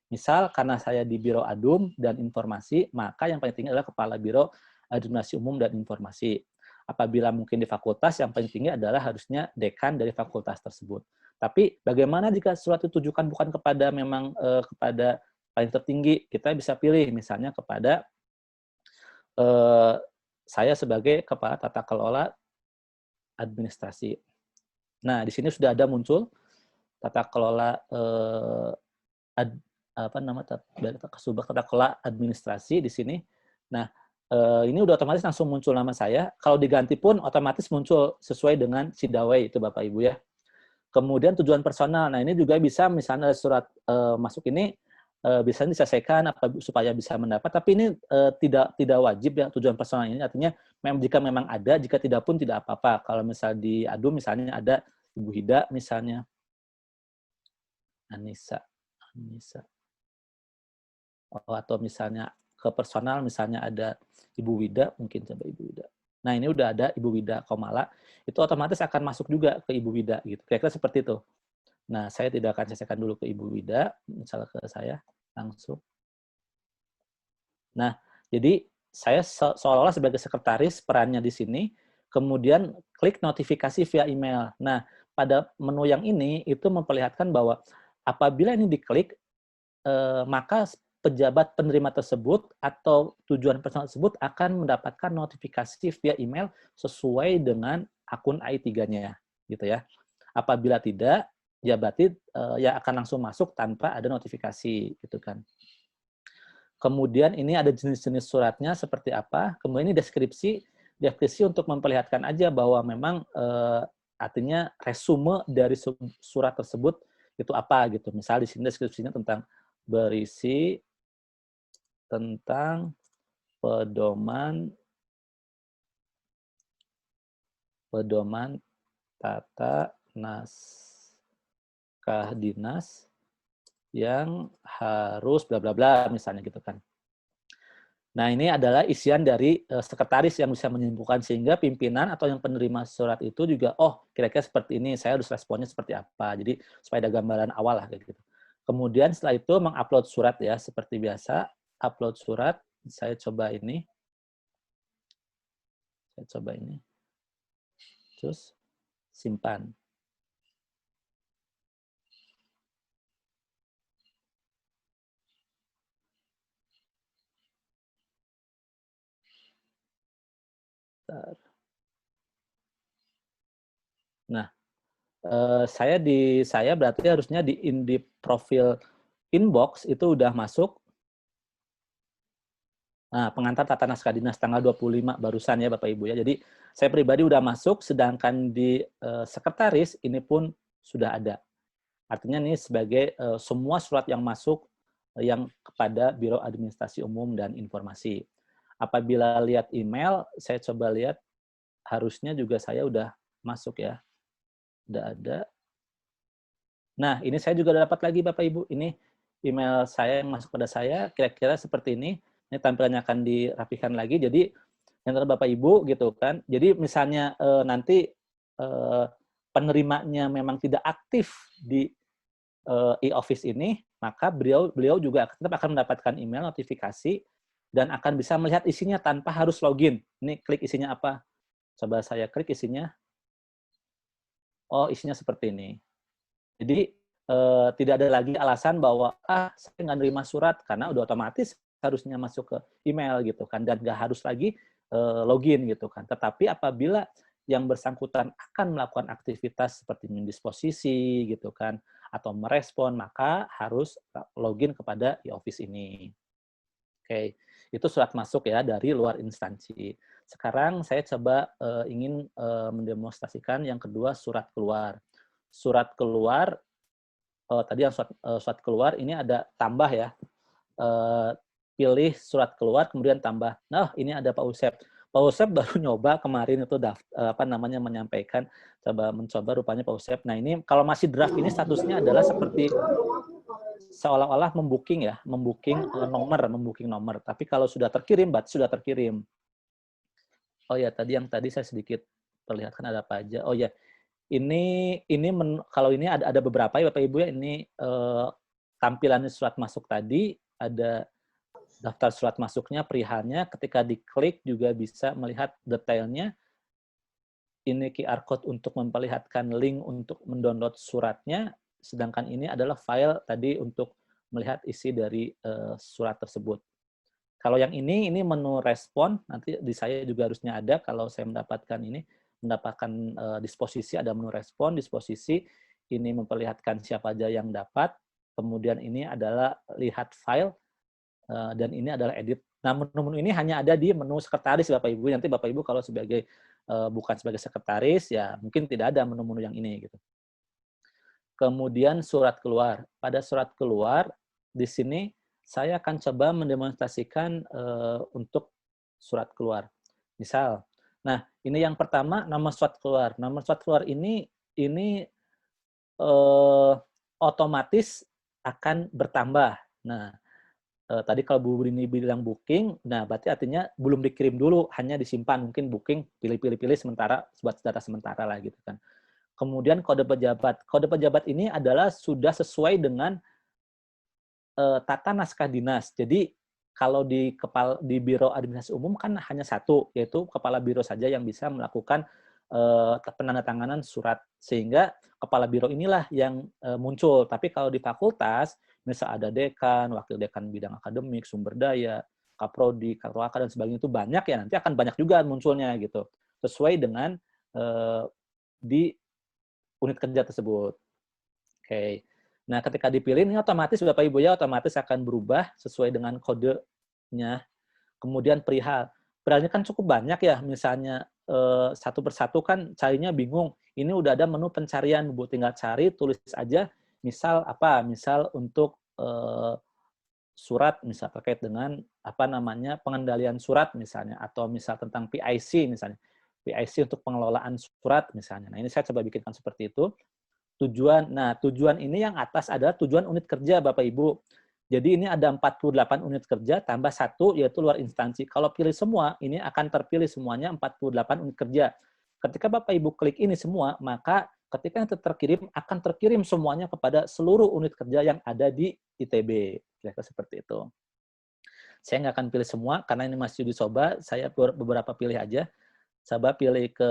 Misal karena saya di Biro Adum dan Informasi, maka yang paling tinggi adalah Kepala Biro Administrasi Umum dan Informasi. Apabila mungkin di fakultas, yang paling tinggi adalah harusnya dekan dari fakultas tersebut. Tapi bagaimana jika surat ditujukan bukan kepada memang kepada paling tertinggi, kita bisa pilih misalnya kepada saya sebagai Kepala Tata Kelola Administrasi. Nah, di sini sudah ada muncul Tata Kelola Tata Kelola Administrasi di sini. Nah, ini udah otomatis langsung muncul nama saya. Kalau diganti pun otomatis muncul sesuai dengan Sidawai itu Bapak Ibu ya. Kemudian tujuan personal. Nah, ini juga bisa misalnya surat masuk ini bisa diselesaikan supaya bisa mendapat, tapi ini tidak wajib ya tujuan personal ini. Artinya jika memang ada, jika tidak pun tidak apa-apa. Kalau misal di Adum misalnya ada Ibu Hida misalnya. Anissa. Atau misalnya ke personal misalnya ada Ibu Wida, mungkin coba Ibu Wida. Nah, ini udah ada Ibu Wida Komala, itu otomatis akan masuk juga ke Ibu Wida gitu. Kira-kira seperti itu. Nah, saya tidak akan selesaikan dulu ke Ibu Wida, misalnya ke saya langsung. Nah, jadi saya seolah-olah sebagai sekretaris perannya di sini, kemudian klik notifikasi via email. Nah, pada menu yang ini itu memperlihatkan bahwa apabila ini diklik, maka pejabat penerima tersebut atau tujuan personal tersebut akan mendapatkan notifikasi via email sesuai dengan akun AI3-nya, gitu ya. Apabila tidak, ya berarti ya akan langsung masuk tanpa ada notifikasi, gitu kan. Kemudian ini ada jenis-jenis suratnya seperti apa. Kemudian ini deskripsi untuk memperlihatkan aja bahwa memang artinya resume dari surat tersebut itu apa gitu. Misal di sini deskripsinya tentang berisi tentang pedoman tata naskah dinas yang harus bla bla bla misalnya gitu kan. Nah, ini adalah isian dari sekretaris yang bisa menyimpulkan sehingga pimpinan atau yang penerima surat itu juga kira-kira seperti ini, saya harus responnya seperti apa. Jadi supaya ada gambaran awal lah kayak gitu. Kemudian setelah itu mengupload surat ya seperti biasa, upload surat. Saya coba ini. Terus simpan. Nah, saya berarti harusnya di profil inbox itu udah masuk. Nah, pengantar tata naskah dinas tanggal 25 barusan ya Bapak Ibu ya. Jadi saya pribadi udah masuk, sedangkan di sekretaris ini pun sudah ada. Artinya ini sebagai semua surat yang masuk yang kepada Biro Administrasi Umum dan Informasi. Apabila lihat email, saya coba lihat, harusnya juga saya udah masuk ya. Udah ada. Nah, ini saya juga dapat lagi Bapak Ibu. Ini email saya yang masuk pada saya, kira-kira seperti ini. Ini tampilannya akan dirapikan lagi. Jadi, yang Bapak Ibu gitu kan. Jadi misalnya nanti penerimanya memang tidak aktif di e-office ini, maka beliau juga tetap akan mendapatkan email notifikasi dan akan bisa melihat isinya tanpa harus login. Ini klik isinya apa? Coba saya klik isinya. Oh, isinya seperti ini. Jadi tidak ada lagi alasan bahwa saya nggak nerima surat karena udah otomatis harusnya masuk ke email gitu kan, dan nggak harus lagi login gitu kan. Tetapi apabila yang bersangkutan akan melakukan aktivitas seperti mendisposisi gitu kan atau merespon, maka harus login kepada e-office ini. Oke, itu surat masuk ya dari luar instansi. Sekarang saya coba ingin mendemonstrasikan yang kedua, surat keluar. Surat keluar, tadi yang surat keluar ini ada tambah ya. Pilih surat keluar, kemudian tambah. Nah, ini ada Pak Usep. Pak Usep baru nyoba kemarin itu menyampaikan mencoba rupanya Pak Usep. Nah ini kalau masih draft ini statusnya adalah seperti seolah-olah membuking nomor. Tapi kalau sudah terkirim, berarti sudah terkirim. Oh ya, tadi saya sedikit perlihatkan ada apa aja. Oh ya, kalau ini ada beberapa ya Bapak Ibu ya. Ini tampilannya surat masuk tadi, ada daftar surat masuknya, perihalnya. Ketika diklik juga bisa melihat detailnya. Ini QR code untuk memperlihatkan link untuk mendownload suratnya, sedangkan ini adalah file tadi untuk melihat isi dari surat tersebut. Kalau yang ini menu respon, nanti di saya juga harusnya ada kalau saya mendapatkan disposisi, ada menu respon, disposisi, ini memperlihatkan siapa aja yang dapat, kemudian ini adalah lihat file, dan ini adalah edit. Nah, menu-menu ini hanya ada di menu sekretaris Bapak Ibu. Nanti Bapak Ibu kalau bukan sebagai sekretaris, ya mungkin tidak ada menu-menu yang ini gitu. Kemudian surat keluar. Pada surat keluar, di sini saya akan coba mendemonstrasikan untuk surat keluar. Misal, nah ini yang pertama nama surat keluar. Nama surat keluar ini otomatis akan bertambah. Nah, tadi kalau Bu Rini bilang booking, nah berarti artinya belum dikirim dulu, hanya disimpan, mungkin booking, pilih sementara, buat data sementara lah gitu kan. Kemudian kode pejabat. Kode pejabat ini adalah sudah sesuai dengan tata naskah dinas. Jadi kalau di Biro Administrasi Umum kan hanya satu, yaitu kepala biro saja yang bisa melakukan penandatanganan surat, sehingga kepala biro inilah yang muncul. Tapi kalau di fakultas, misal ada dekan, wakil dekan bidang akademik, sumber daya, kaprodi, kakroaka dan sebagainya, itu banyak ya, nanti akan banyak juga munculnya gitu, sesuai dengan di unit kerja tersebut. Oke. Nah, ketika dipilih, ini otomatis Bapak Ibu ya, otomatis akan berubah sesuai dengan kodenya. Kemudian perihal. Perihalnya kan cukup banyak ya, misalnya satu persatu kan carinya bingung. Ini udah ada menu pencarian, Bu, tinggal cari, tulis aja. Misal apa? Misal untuk surat, misal terkait dengan pengendalian surat misalnya, atau misal tentang PIC misalnya. PIC untuk pengelolaan surat misalnya. Nah, ini saya coba bikinkan seperti itu. Tujuan ini yang atas adalah tujuan unit kerja Bapak Ibu. Jadi ini ada 48 unit kerja tambah 1 yaitu luar instansi. Kalau pilih semua, ini akan terpilih semuanya 48 unit kerja. Ketika Bapak Ibu klik ini semua, maka ketika yang terkirim akan terkirim semuanya kepada seluruh unit kerja yang ada di ITB. Kira-kira seperti itu. Saya nggak akan pilih semua karena ini masih dicoba. Saya beberapa pilih aja. Coba pilih ke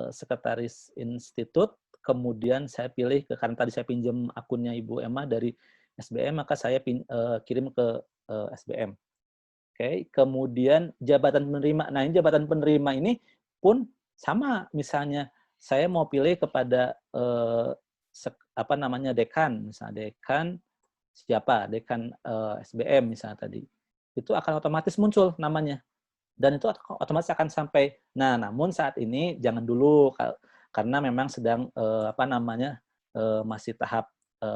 sekretaris institut, kemudian saya pilih karena tadi saya pinjam akunnya Ibu Emma dari SBM, maka saya kirim ke SBM. Oke, kemudian jabatan penerima. Nah, ini jabatan penerima ini pun sama, misalnya saya mau pilih kepada dekan, misalnya dekan siapa, dekan SBM misalnya tadi. Itu akan otomatis muncul namanya. Dan itu otomatis akan sampai. Nah, namun saat ini jangan dulu karena memang sedang masih tahap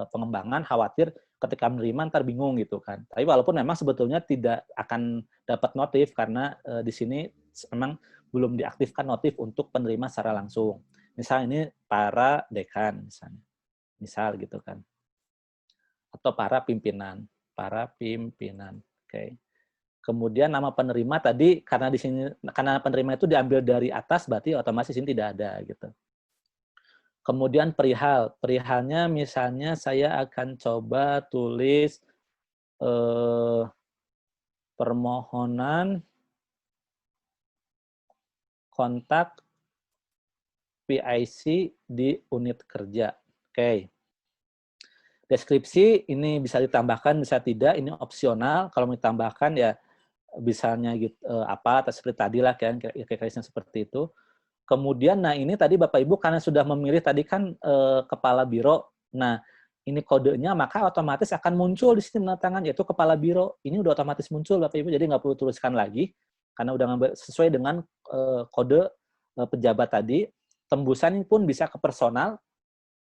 pengembangan, khawatir ketika menerima ntar bingung gitu kan. Tapi walaupun memang sebetulnya tidak akan dapat notif karena di sini memang belum diaktifkan notif untuk penerima secara langsung. Misal ini para dekan misalnya. Misal gitu kan. Atau para pimpinan. Oke. Kemudian nama penerima tadi karena di sini karena penerima itu diambil dari atas berarti otomatis ini tidak ada gitu. Kemudian perihalnya misalnya saya akan coba tulis permohonan kontak PIC di unit kerja. Oke. Deskripsi ini bisa ditambahkan bisa tidak, ini opsional. Kalau mau ditambahkan ya misalnya gitu atau seperti tadi lah kan kira-kira seperti itu. Kemudian nah ini tadi Bapak Ibu karena sudah memilih tadi kan kepala biro. Nah, ini kodenya maka otomatis akan muncul di sini penandatangan yaitu kepala biro. Ini udah otomatis muncul Bapak Ibu, jadi nggak perlu tuliskan lagi karena udah sesuai dengan kode pejabat tadi. Tembusan ini pun bisa ke personal.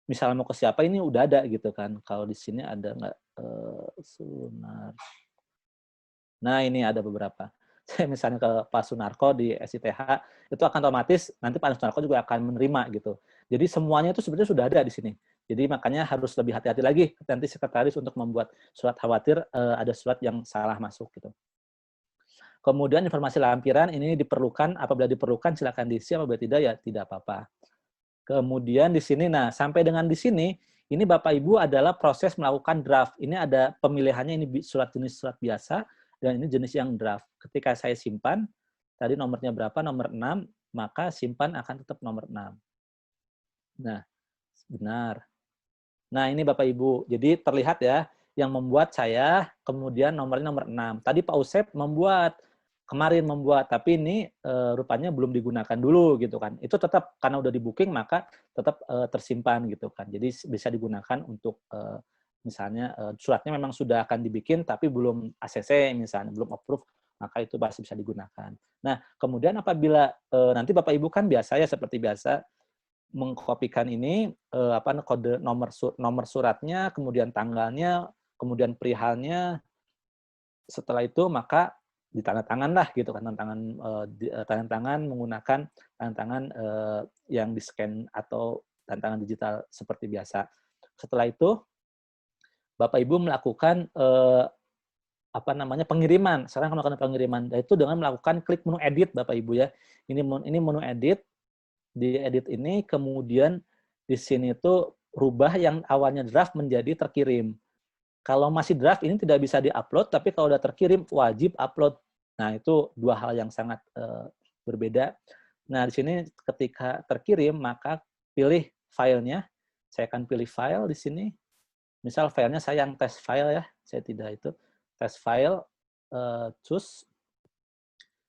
Misalnya mau ke siapa ini udah ada gitu kan. Kalau di sini ada nggak Sunar. Nah, ini ada beberapa. saya misalnya ke Pak Sunarko di SITH, itu akan otomatis nanti Pak Sunarko juga akan menerima gitu. Jadi semuanya itu sebenarnya sudah ada di sini. Jadi makanya harus lebih hati-hati lagi nanti sekretaris untuk membuat surat khawatir ada surat yang salah masuk gitu. Kemudian informasi lampiran ini diperlukan, apabila diperlukan silakan diisi, apabila tidak ya tidak apa-apa. Kemudian di sini, nah sampai dengan di sini, ini Bapak Ibu adalah proses melakukan draft. Ini ada pemilihannya, ini surat jenis surat biasa, dan ini jenis yang draft. Ketika saya simpan, tadi nomornya berapa, nomor 6, maka simpan akan tetap nomor 6. Nah, benar. Nah ini Bapak Ibu, jadi terlihat ya, yang membuat saya, kemudian nomornya nomor 6. Tadi Pak Usep kemarin membuat, tapi ini rupanya belum digunakan dulu gitu kan. Itu tetap karena udah di booking maka tetap tersimpan gitu kan. Jadi bisa digunakan untuk misalnya suratnya memang sudah akan dibikin tapi belum ACC misalnya, belum approve, maka itu pasti bisa digunakan. Nah, kemudian apabila nanti Bapak Ibu kan biasa ya seperti biasa mengkopikan ini kode nomor suratnya, kemudian tanggalnya, kemudian perihalnya. Setelah itu maka ditandatangan lah gitu kan, tanda tangan menggunakan tanda tangan yang di scan atau tanda tangan digital seperti biasa. Setelah itu Bapak Ibu melakukan pengiriman. Sekarang melakukan pengiriman, yaitu dengan melakukan klik menu edit Bapak Ibu ya. Ini menu edit. Di edit ini kemudian di sini itu rubah yang awalnya draft menjadi terkirim. Kalau masih draft ini tidak bisa diupload, tapi kalau udah terkirim wajib upload. Nah, itu dua hal yang sangat berbeda. Nah, di sini ketika terkirim, maka pilih filenya. Saya akan pilih file di sini. Misal filenya saya yang test file ya, saya tidak itu. Test file, choose,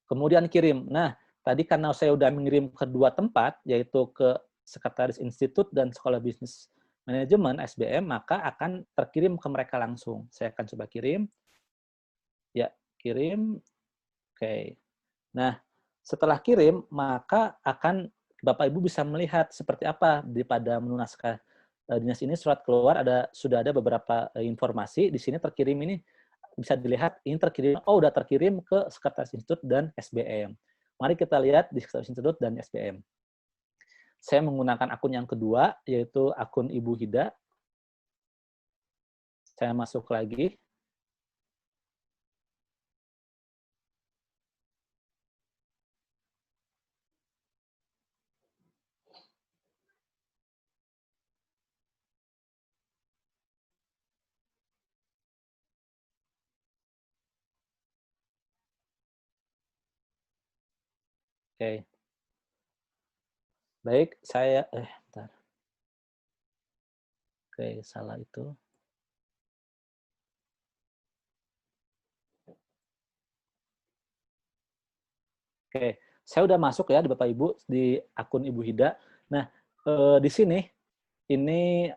kemudian kirim. Nah, tadi karena saya udah mengirim ke dua tempat, yaitu ke Sekretaris Institut dan Sekolah Bisnis Manajemen SBM, maka akan terkirim ke mereka langsung. Saya akan coba kirim. Ya, kirim. Oke. Nah, setelah kirim, maka akan Bapak Ibu bisa melihat seperti apa pada menu naskah dinas ini surat keluar sudah ada beberapa informasi di sini terkirim ini bisa dilihat ini terkirim udah terkirim ke Sekretaris Institut dan SBM. Mari kita lihat di Sekretaris Institut dan SBM. Saya menggunakan akun yang kedua, yaitu akun Ibu Hida. Saya masuk lagi. Oke. Baik, saya bentar. Oke, salah itu. Oke, saya udah masuk ya di Bapak Ibu di akun Ibu Hida. Nah, di sini ini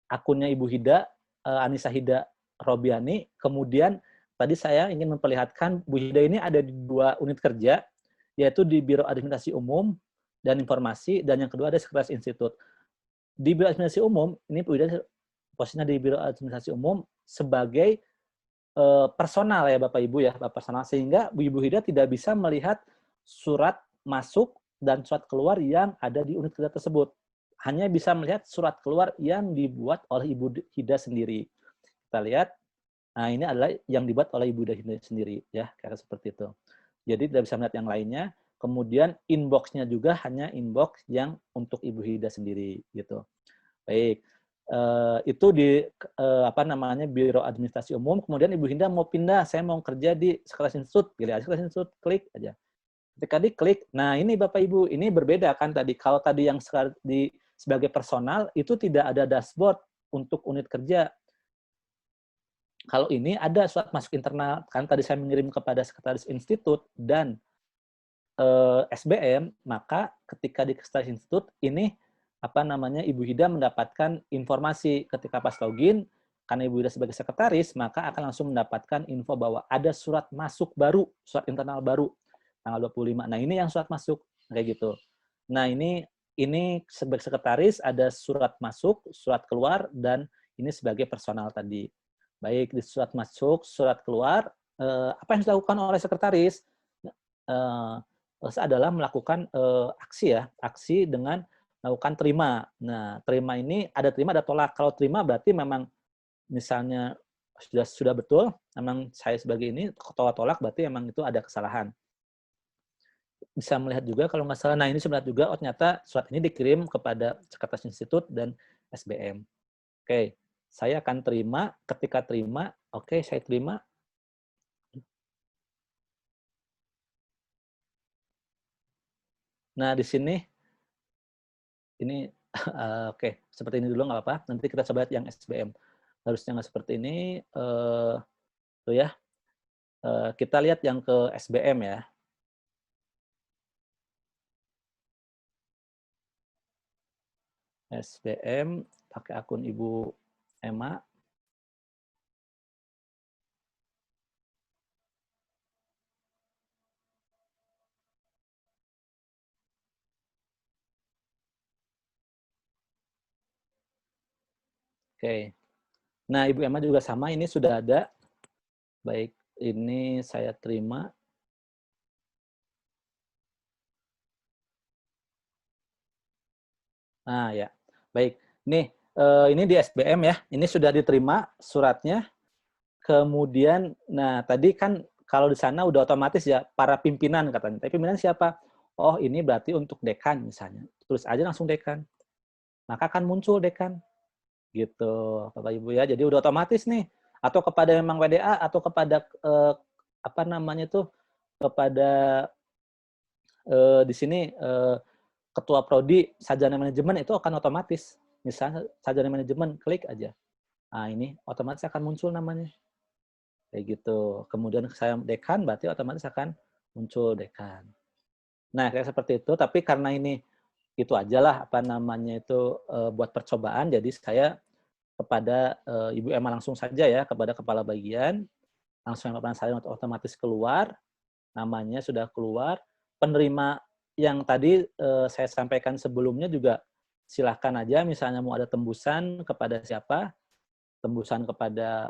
akunnya Ibu Hida, Anissa Hida Robiani. Kemudian tadi saya ingin memperlihatkan Bu Hida ini ada di dua unit kerja, yaitu di Biro Administrasi Umum dan Informasi, dan yang kedua ada Sekretaris Institut. Di Biro Administrasi Umum, ini Bu Hida posisinya di Biro Administrasi Umum sebagai personal ya Bapak Ibu ya, personal, sehingga Bu Ibu Hida tidak bisa melihat surat masuk dan surat keluar yang ada di unit kerja tersebut. Hanya bisa melihat surat keluar yang dibuat oleh Ibu Hida sendiri. Kita lihat, nah ini adalah yang dibuat oleh Ibu Hida sendiri ya, kayak seperti itu. Jadi tidak bisa melihat yang lainnya. Kemudian inbox-nya juga hanya inbox yang untuk Ibu Hida sendiri gitu. Baik. Itu di Biro Administrasi Umum. Kemudian Ibu Hinda mau pindah, saya mau kerja di Sekretaris Institut, pilih aja Sekretaris Institut, klik aja. Ketika diklik, nah ini Bapak Ibu, ini berbeda kan tadi. Kalau tadi yang sebagai personal itu tidak ada dashboard untuk unit kerja. Kalau ini ada surat masuk internal, kan tadi saya mengirim kepada Sekretaris Institut dan SBM, maka ketika di Sekretaris Institut ini Ibu Hida mendapatkan informasi ketika pas login, karena Ibu Hida sebagai sekretaris, maka akan langsung mendapatkan info bahwa ada surat masuk baru, surat internal baru, tanggal 25. Nah, ini yang surat masuk, kayak gitu. Nah, ini sebagai sekretaris ada surat masuk, surat keluar, dan ini sebagai personal tadi. Baik, di surat masuk, surat keluar, apa yang dilakukan oleh sekretaris adalah melakukan aksi ya, aksi dengan melakukan terima. Nah, terima ini ada terima ada tolak. Kalau terima berarti memang misalnya sudah betul, memang saya sebagai ini tolak berarti memang itu ada kesalahan. Bisa melihat juga kalau nggak salah, nah ini bisa melihat juga, oh ternyata surat ini dikirim kepada Sekretaris Institut dan SBM. Oke, saya akan terima, ketika terima, oke saya terima. Nah di sini, ini oke, seperti ini dulu nggak apa-apa, nanti kita coba lihat yang SBM. Harusnya nggak seperti ini, tuh ya. Kita lihat yang ke SBM ya. SBM pakai akun Ibu Emma. Oke. Nah, Ibu Emma juga sama, ini sudah ada. Baik, ini saya terima. Nah, ya. Baik. Nih, ini di SBM ya. Ini sudah diterima suratnya. Kemudian, nah tadi kan kalau di sana udah otomatis ya para pimpinan katanya. Tapi pimpinan siapa? Oh, ini berarti untuk dekan misalnya. Tulis aja langsung dekan. Maka akan muncul dekan. Gitu, Bapak Ibu ya. Jadi udah otomatis nih. Atau kepada memang WDA atau kepada apa namanya tuh, kepada di sini ketua prodi sarjana manajemen itu akan otomatis. Misalnya sarjana manajemen, klik aja. Nah, ini otomatis akan muncul namanya. Kayak gitu. Kemudian saya dekan, berarti otomatis akan muncul dekan. Nah, kayak seperti itu. Tapi karena ini itu aja lah, apa namanya itu, buat percobaan, jadi saya kepada Ibu Emma langsung saja ya, kepada kepala bagian, langsung yang saya otomatis keluar, namanya sudah keluar. Penerima yang tadi saya sampaikan sebelumnya juga silahkan aja, misalnya mau ada tembusan kepada siapa, tembusan kepada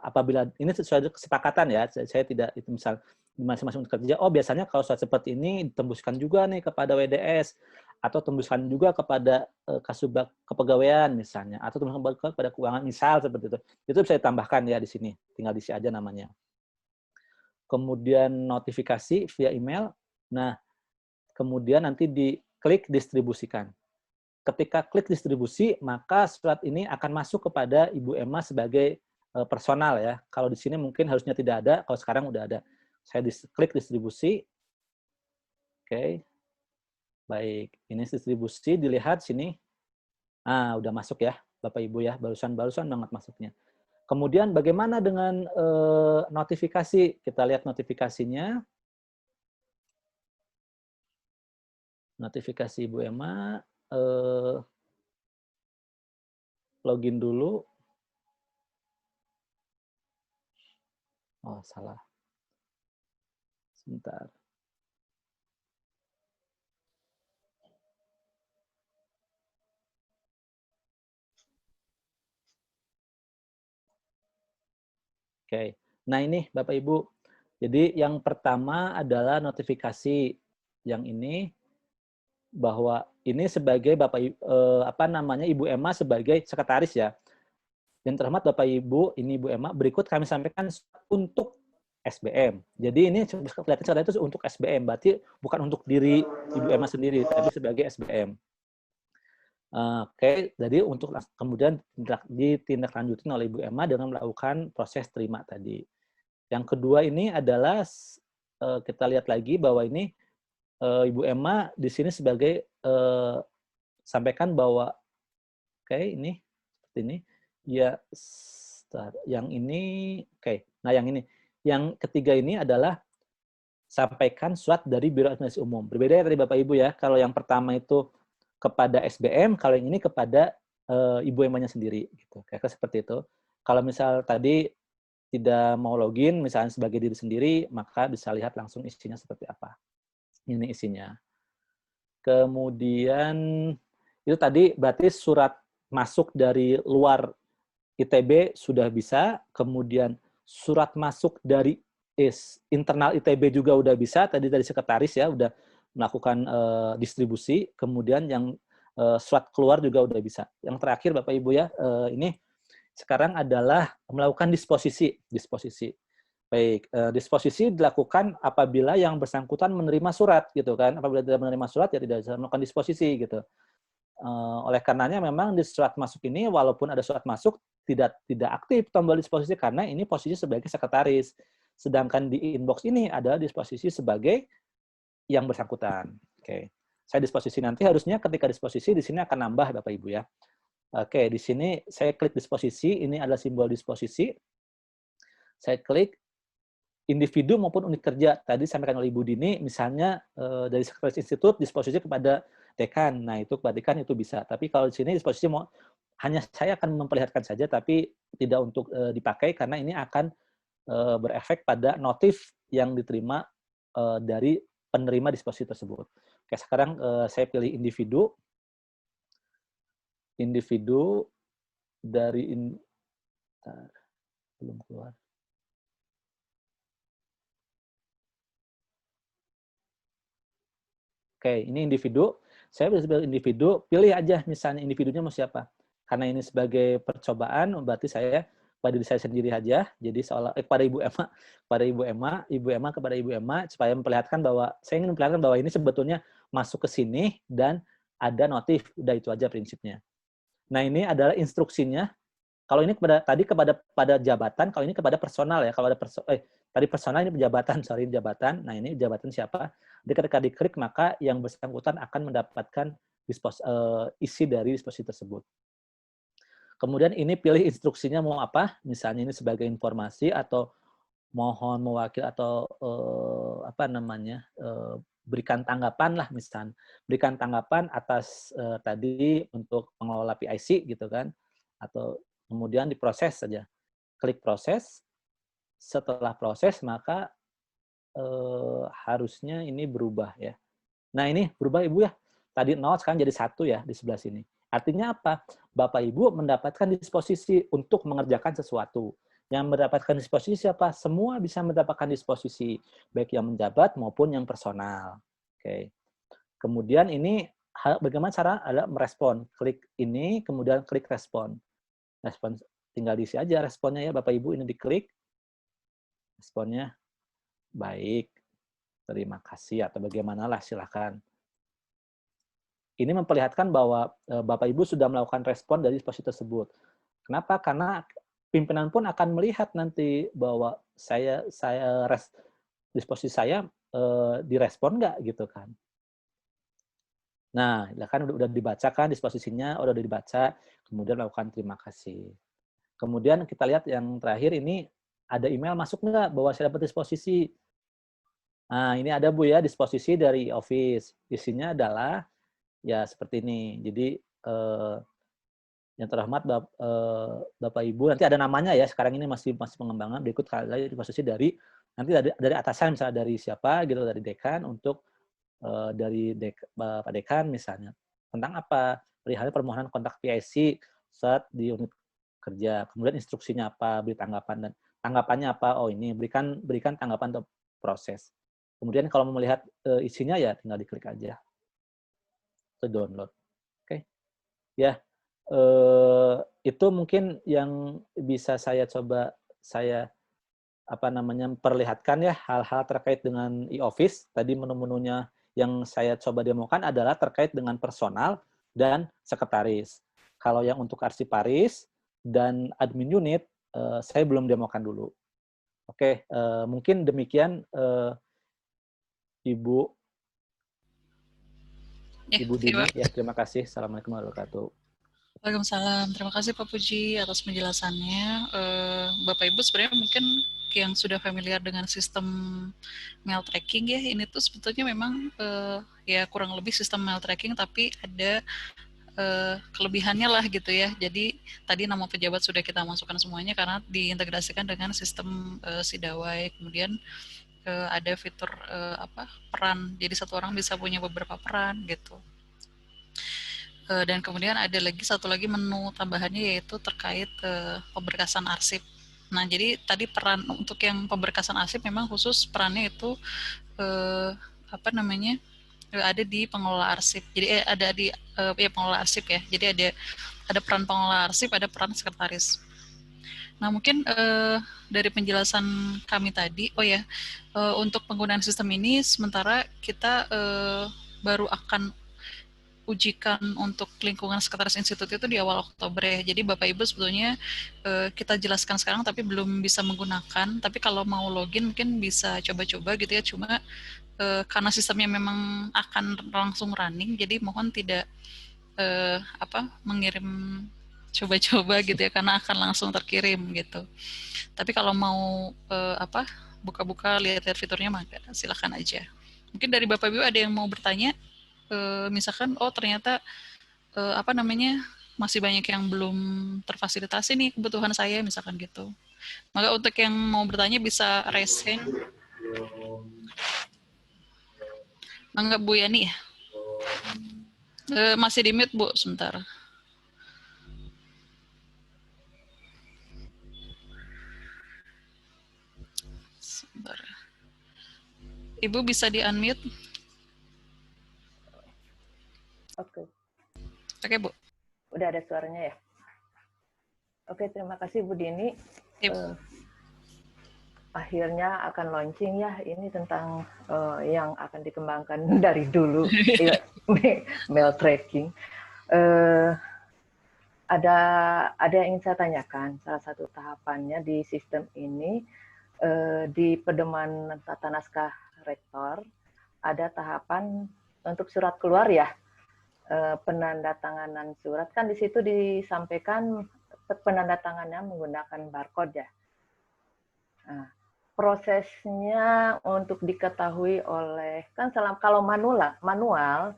apabila ini sesuai kesepakatan ya, saya tidak itu misal masing-masing kerja, oh biasanya kalau surat seperti ini ditembuskan juga nih kepada WDS, atau tembuskan juga kepada Kasubag Kepegawaian misalnya, atau tembuskan kepada keuangan misal seperti itu bisa ditambahkan ya di sini, tinggal diisi aja namanya. Kemudian notifikasi via email, nah kemudian nanti diklik distribusikan. Ketika klik distribusi, maka surat ini akan masuk kepada Ibu Emma sebagai personal ya. Kalau di sini mungkin harusnya tidak ada, kalau sekarang udah ada. Saya klik distribusi. Oke. Baik, ini distribusi, dilihat sini. Ah, udah masuk ya, Bapak Ibu ya, barusan banget masuknya. Kemudian bagaimana dengan notifikasi? Kita lihat notifikasinya. Notifikasi Ibu Emma, login dulu. Oh, salah. Sebentar. Oke. Nah, ini Bapak Ibu. Jadi yang pertama adalah notifikasi yang ini, bahwa ini sebagai apa namanya, Ibu Emma sebagai sekretaris ya. Yang terhormat Bapak Ibu, ini Ibu Emma, berikut kami sampaikan untuk SBM. Jadi ini kelihatan itu untuk SBM, berarti bukan untuk diri Ibu Emma sendiri, tapi sebagai SBM. Oke, jadi untuk kemudian ditindaklanjutin oleh Ibu Emma dengan melakukan proses terima tadi. Yang kedua ini adalah kita lihat lagi bahwa ini Ibu Emma di sini sebagai sampaikan bahwa oke, ini seperti ini ya, yang ini oke. Nah, yang ini, yang ketiga ini adalah sampaikan surat dari Biro Administrasi Umum. Berbeda ya tadi Bapak Ibu ya. Kalau yang pertama itu kepada SBM, kalau yang ini kepada Ibu Emma-nya sendiri gitu. Kayak seperti itu. Kalau misal tadi tidak mau login misalnya sebagai diri sendiri, maka bisa lihat langsung isinya seperti apa. Ini isinya. Kemudian itu tadi berarti surat masuk dari luar ITB sudah bisa, kemudian surat masuk dari internal ITB juga udah bisa, tadi dari sekretaris ya, udah melakukan distribusi, kemudian yang surat keluar juga udah bisa. Yang terakhir Bapak Ibu ya, ini sekarang adalah melakukan disposisi. Baik, disposisi dilakukan apabila yang bersangkutan menerima surat gitu kan. Apabila tidak menerima surat ya tidak bisa melakukan disposisi gitu. Oleh karenanya memang di surat masuk ini walaupun ada surat masuk tidak aktif tombol disposisi karena ini posisi sebagai sekretaris. Sedangkan di inbox ini adalah disposisi sebagai yang bersangkutan. Oke. Saya disposisi nanti harusnya ketika disposisi di sini akan nambah Bapak Ibu ya. Oke, di sini saya klik disposisi, ini adalah simbol disposisi. Saya klik individu maupun unit kerja. Tadi sampaikan oleh Ibu Dini, misalnya dari sekretaris institut disposisi kepada dekan. Nah, itu kepada dekan itu bisa. Tapi kalau di sini disposisi hanya saya akan memperlihatkan saja, tapi tidak untuk dipakai karena ini akan berefek pada notif yang diterima dari penerima disposisi tersebut. Oke, sekarang saya pilih individu. Individu dari belum keluar. Oke, ini individu. Saya pilih individu, pilih aja misalnya individunya mau siapa. Karena ini sebagai percobaan, berarti saya pada diri saya sendiri aja. Jadi kepada Ibu Emma, kepada Ibu Emma, supaya memperlihatkan bahwa saya ingin memperlihatkan bahwa ini sebetulnya masuk ke sini dan ada notif. Udah itu aja prinsipnya. Nah, ini adalah instruksinya. Kalau ini kepada jabatan, kalau ini kepada personal ya. Kalau ada tadi personal, ini jabatan. Nah, ini jabatan siapa? Ketika diklik, maka yang bersangkutan akan mendapatkan isi dari disposisi tersebut. Kemudian ini pilih instruksinya mau apa? Misalnya ini sebagai informasi atau mohon mewakili atau berikan tanggapan lah misalnya. Berikan tanggapan atas tadi untuk pengelola PIC gitu kan. Atau kemudian diproses saja. Klik proses. Setelah proses maka harusnya ini berubah ya. Nah ini berubah Ibu ya. Tadi 0 sekarang jadi 1 ya di sebelah sini. Artinya apa? Bapak Ibu mendapatkan disposisi untuk mengerjakan sesuatu. Yang mendapatkan disposisi siapa? Semua bisa mendapatkan disposisi. Baik yang menjabat maupun yang personal. Oke. Kemudian ini bagaimana cara adalah merespon. Klik ini, kemudian klik respon. Respon tinggal diisi aja responnya ya Bapak Ibu, ini diklik. Responnya baik, terima kasih atau bagaimanalah silakan. Ini memperlihatkan bahwa Bapak Ibu sudah melakukan respon dari disposisi tersebut. Kenapa? Karena pimpinan pun akan melihat nanti bahwa disposisi saya direspon nggak gitu kan. Nah, kan udah dibacakan disposisinya, udah dibaca, kemudian lakukan terima kasih. Kemudian kita lihat yang terakhir ini ada email masuk nggak bahwa saya dapat disposisi. Nah, ini ada Bu ya disposisi dari Office. Isinya adalah ya seperti ini. Jadi yang terhormat Bapak Ibu, nanti ada namanya ya. Sekarang ini masih pengembangan. Berikut kali disposisi dari nanti dari atasan misalnya dari siapa gitu, dari dekan untuk dari Pak Dekan misalnya. Tentang apa? Perihal permohonan kontak PIC saat di unit kerja. Kemudian instruksinya apa, beri tanggapan dan tanggapannya apa? Oh ini berikan tanggapan untuk proses. Kemudian kalau mau melihat isinya ya tinggal diklik aja. Atau download. Oke. Ya. Itu mungkin yang bisa saya coba perlihatkan ya hal-hal terkait dengan e-office. Tadi menu-menunya yang saya coba demokan adalah terkait dengan personal dan sekretaris. Kalau yang untuk arsiparis dan admin unit, saya belum demokan dulu. Oke, mungkin demikian Ibu Dini. Ya, terima kasih. Assalamualaikum warahmatullahi wabarakatuh. Waalaikumsalam. Terima kasih Pak Puji atas penjelasannya. Bapak Ibu sebenarnya mungkin yang sudah familiar dengan sistem mail tracking ya, ini tuh sebetulnya memang ya kurang lebih sistem mail tracking tapi ada kelebihannya lah gitu ya. Jadi tadi nama pejabat sudah kita masukkan semuanya karena diintegrasikan dengan sistem Sidawai. Kemudian ada fitur peran. Jadi satu orang bisa punya beberapa peran gitu. Dan kemudian ada lagi satu lagi menu tambahannya yaitu terkait pemberkasan arsip. Nah, jadi tadi peran untuk yang pemberkasan arsip memang khusus perannya itu apa namanya, ada di pengelola arsip. Jadi ada di ya pengelola arsip ya. Jadi ada peran pengelola arsip, ada peran sekretaris. Nah, mungkin dari penjelasan kami tadi, oh ya, untuk penggunaan sistem ini sementara kita baru akan ujikan untuk lingkungan sekretaris institut itu di awal Oktober ya. Jadi Bapak Ibu sebetulnya kita jelaskan sekarang tapi belum bisa menggunakan. Tapi kalau mau login mungkin bisa coba-coba gitu ya. Cuma karena sistemnya memang akan langsung running, jadi mohon tidak mengirim coba-coba gitu ya karena akan langsung terkirim gitu. Tapi kalau mau buka-buka lihat-lihat fiturnya maka silakan aja. Mungkin dari Bapak Ibu ada yang mau bertanya, misalkan oh ternyata masih banyak yang belum terfasilitasi nih kebutuhan saya misalkan gitu. Maka untuk yang mau bertanya bisa raise hand. Mangga Bu Yani ya? Masih di mute Bu, sebentar. Sebentar. Ibu bisa di unmute? Oke. Oke Bu. Udah ada suaranya ya? Oke, terima kasih Bu Dini. Akhirnya akan launching ya, ini tentang yang akan dikembangkan dari dulu, mail tracking. Ada yang ingin saya tanyakan, salah satu tahapannya di sistem ini, di pedoman tata naskah rektor, ada tahapan untuk surat keluar ya, penandatanganan surat, kan di situ disampaikan penandatangannya menggunakan barcode ya. Nah, prosesnya untuk diketahui oleh, kan kalau manual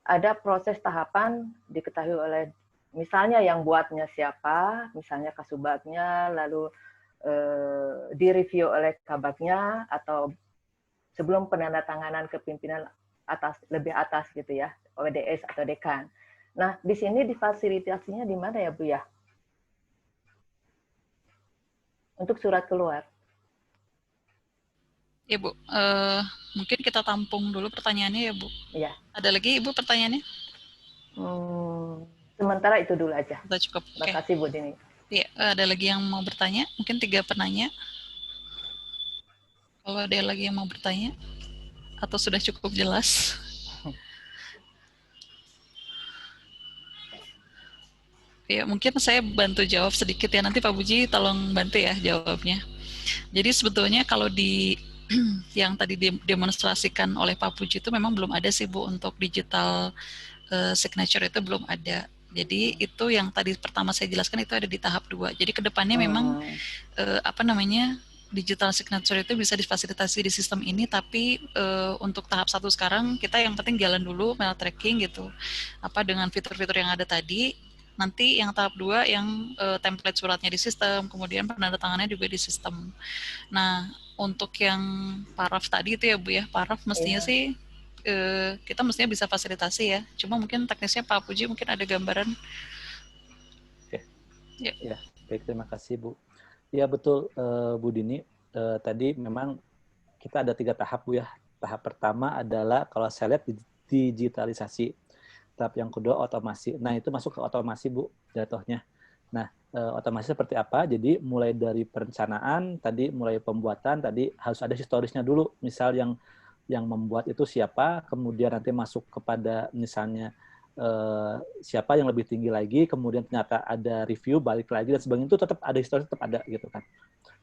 ada proses tahapan diketahui oleh misalnya yang buatnya siapa, misalnya kasubagnya, lalu direview oleh kabagnya, atau sebelum penandatanganan ke pimpinan lebih atas gitu ya, ODS atau dekan. Nah, di sini difasilitasinya di mana ya Bu ya? Untuk surat keluar. Ya Bu, mungkin kita tampung dulu pertanyaannya ya Bu. Iya. Ada lagi Ibu pertanyaannya? Sementara itu dulu aja. Sudah cukup. Terima kasih Bu Dini. Ya, ada lagi yang mau bertanya? Mungkin 3 penanya. Kalau ada lagi yang mau bertanya, atau sudah cukup jelas? Ya, mungkin saya bantu jawab sedikit ya. Nanti Pak Puji tolong bantu ya jawabnya. Jadi sebetulnya kalau di yang tadi didemonstrasikan oleh Pak Puji itu memang belum ada sih Bu untuk digital signature itu belum ada. Jadi itu yang tadi pertama saya jelaskan itu ada di tahap 2. Jadi kedepannya memang digital signature itu bisa difasilitasi di sistem ini, tapi untuk tahap 1 sekarang kita yang penting jalan dulu mail tracking gitu. Dengan fitur-fitur yang ada tadi. Nanti yang tahap 2 yang template suratnya di sistem, kemudian penandatangannya juga di sistem. Nah, untuk yang paraf tadi itu ya Bu ya, paraf mestinya sih kita mestinya bisa fasilitasi ya. Cuma mungkin teknisnya Pak Puji mungkin ada gambaran. Oke. Ya, baik, terima kasih Bu. Ya betul Bu Dini, tadi memang kita ada 3 tahap Bu ya. Tahap pertama adalah kalau saya lihat digitalisasi. Tahap yang kedua otomasi. Nah, itu masuk ke otomasi Bu jatuhnya. Nah, otomasi seperti apa? Jadi mulai dari perencanaan, tadi mulai pembuatan, tadi harus ada historisnya dulu. Misal yang membuat itu siapa, kemudian nanti masuk kepada misalnya siapa yang lebih tinggi lagi, kemudian ternyata ada review, balik lagi, dan sebagainya, itu tetap ada historis, tetap ada gitu kan.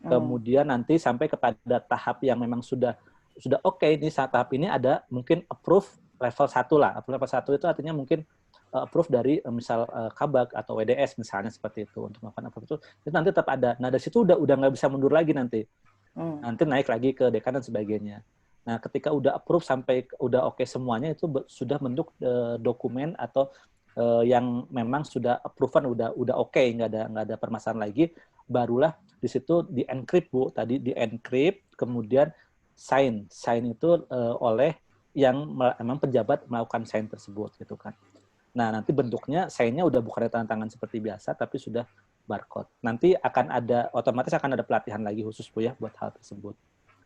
Kemudian nanti sampai kepada tahap yang memang sudah oke, ini saat tahap ini ada mungkin approve level 1 lah. Level 1 itu artinya mungkin approve dari misal kabag atau WDS misalnya seperti itu untuk melakukan approve itu nanti tetap ada. Nah dari situ udah nggak bisa mundur lagi nanti. Nanti naik lagi ke dekan dan sebagainya. Nah ketika udah approve sampai udah oke semuanya itu sudah bentuk dokumen atau yang memang sudah approval udah oke, nggak ada permasalahan lagi, barulah di situ di encrypt Bu, tadi di encrypt kemudian sign itu oleh yang memang pejabat melakukan sign tersebut gitu kan. Nah nanti bentuknya sign-nya udah bukan tanda tangan seperti biasa tapi sudah barcode. Nanti otomatis akan ada pelatihan lagi khusus Bu ya buat hal tersebut.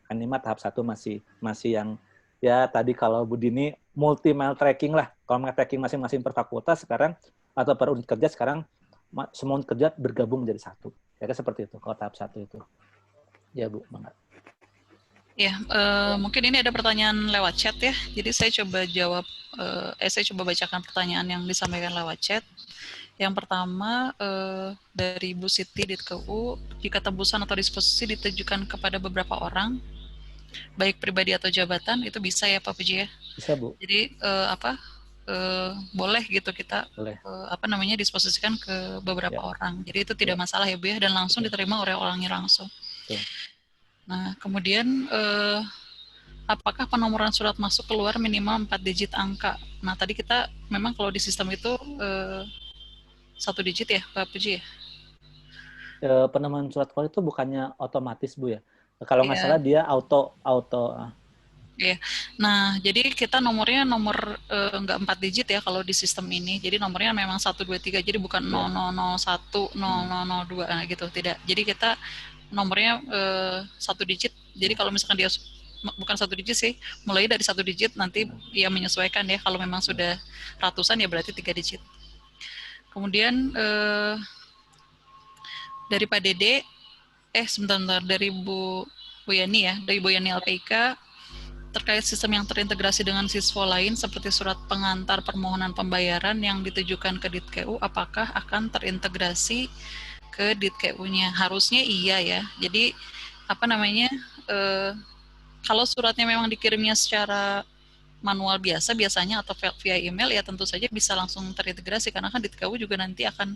Kan ini tahap 1 masih yang ya tadi kalau Bu Dini multi mile tracking lah. Kalau tracking masing-masing per fakultas sekarang atau per unit kerja sekarang semua unit kerja bergabung menjadi satu. Ya seperti itu kalau tahap 1 itu. Ya Bu, mangga. Ya, mungkin ini ada pertanyaan lewat chat ya. Jadi saya coba jawab, saya coba bacakan pertanyaan yang disampaikan lewat chat. Yang pertama dari Bu Siti di KU, jika tembusan atau disposisi ditujukan kepada beberapa orang, baik pribadi atau jabatan, itu bisa ya Pak Puji ya? Bisa Bu. Jadi boleh gitu kita disposisikan ke beberapa orang. Jadi itu tidak masalah ya Bu ya, dan langsung diterima oleh orangnya langsung. Nah kemudian apakah penomoran surat masuk keluar minimal 4 digit angka? Nah tadi kita memang kalau di sistem itu 1 digit ya Pak Puji ya? Penomoran surat keluar itu bukannya otomatis Bu ya? Kalau nggak salah dia auto. Iya. Nah, jadi kita nomornya nggak 4 digit ya kalau di sistem ini. Jadi nomornya memang 1, 2, 3. Jadi bukan 0001, 0002 gitu. Tidak. Jadi kita nomornya 1 digit. Jadi kalau misalkan dia bukan 1 digit sih, mulai dari 1 digit nanti dia menyesuaikan ya. Kalau memang sudah ratusan ya berarti 3 digit. Kemudian dari Pak Dede, sebentar, dari Bu Yani ya, dari Bu Yani LPIK, terkait sistem yang terintegrasi dengan siswa lain seperti surat pengantar permohonan pembayaran yang ditujukan ke DITKU, apakah akan terintegrasi ke DITKU-nya? Harusnya iya ya. Jadi kalau suratnya memang dikirimnya secara manual biasanya atau via email ya tentu saja bisa langsung terintegrasi karena kan DITKU juga nanti akan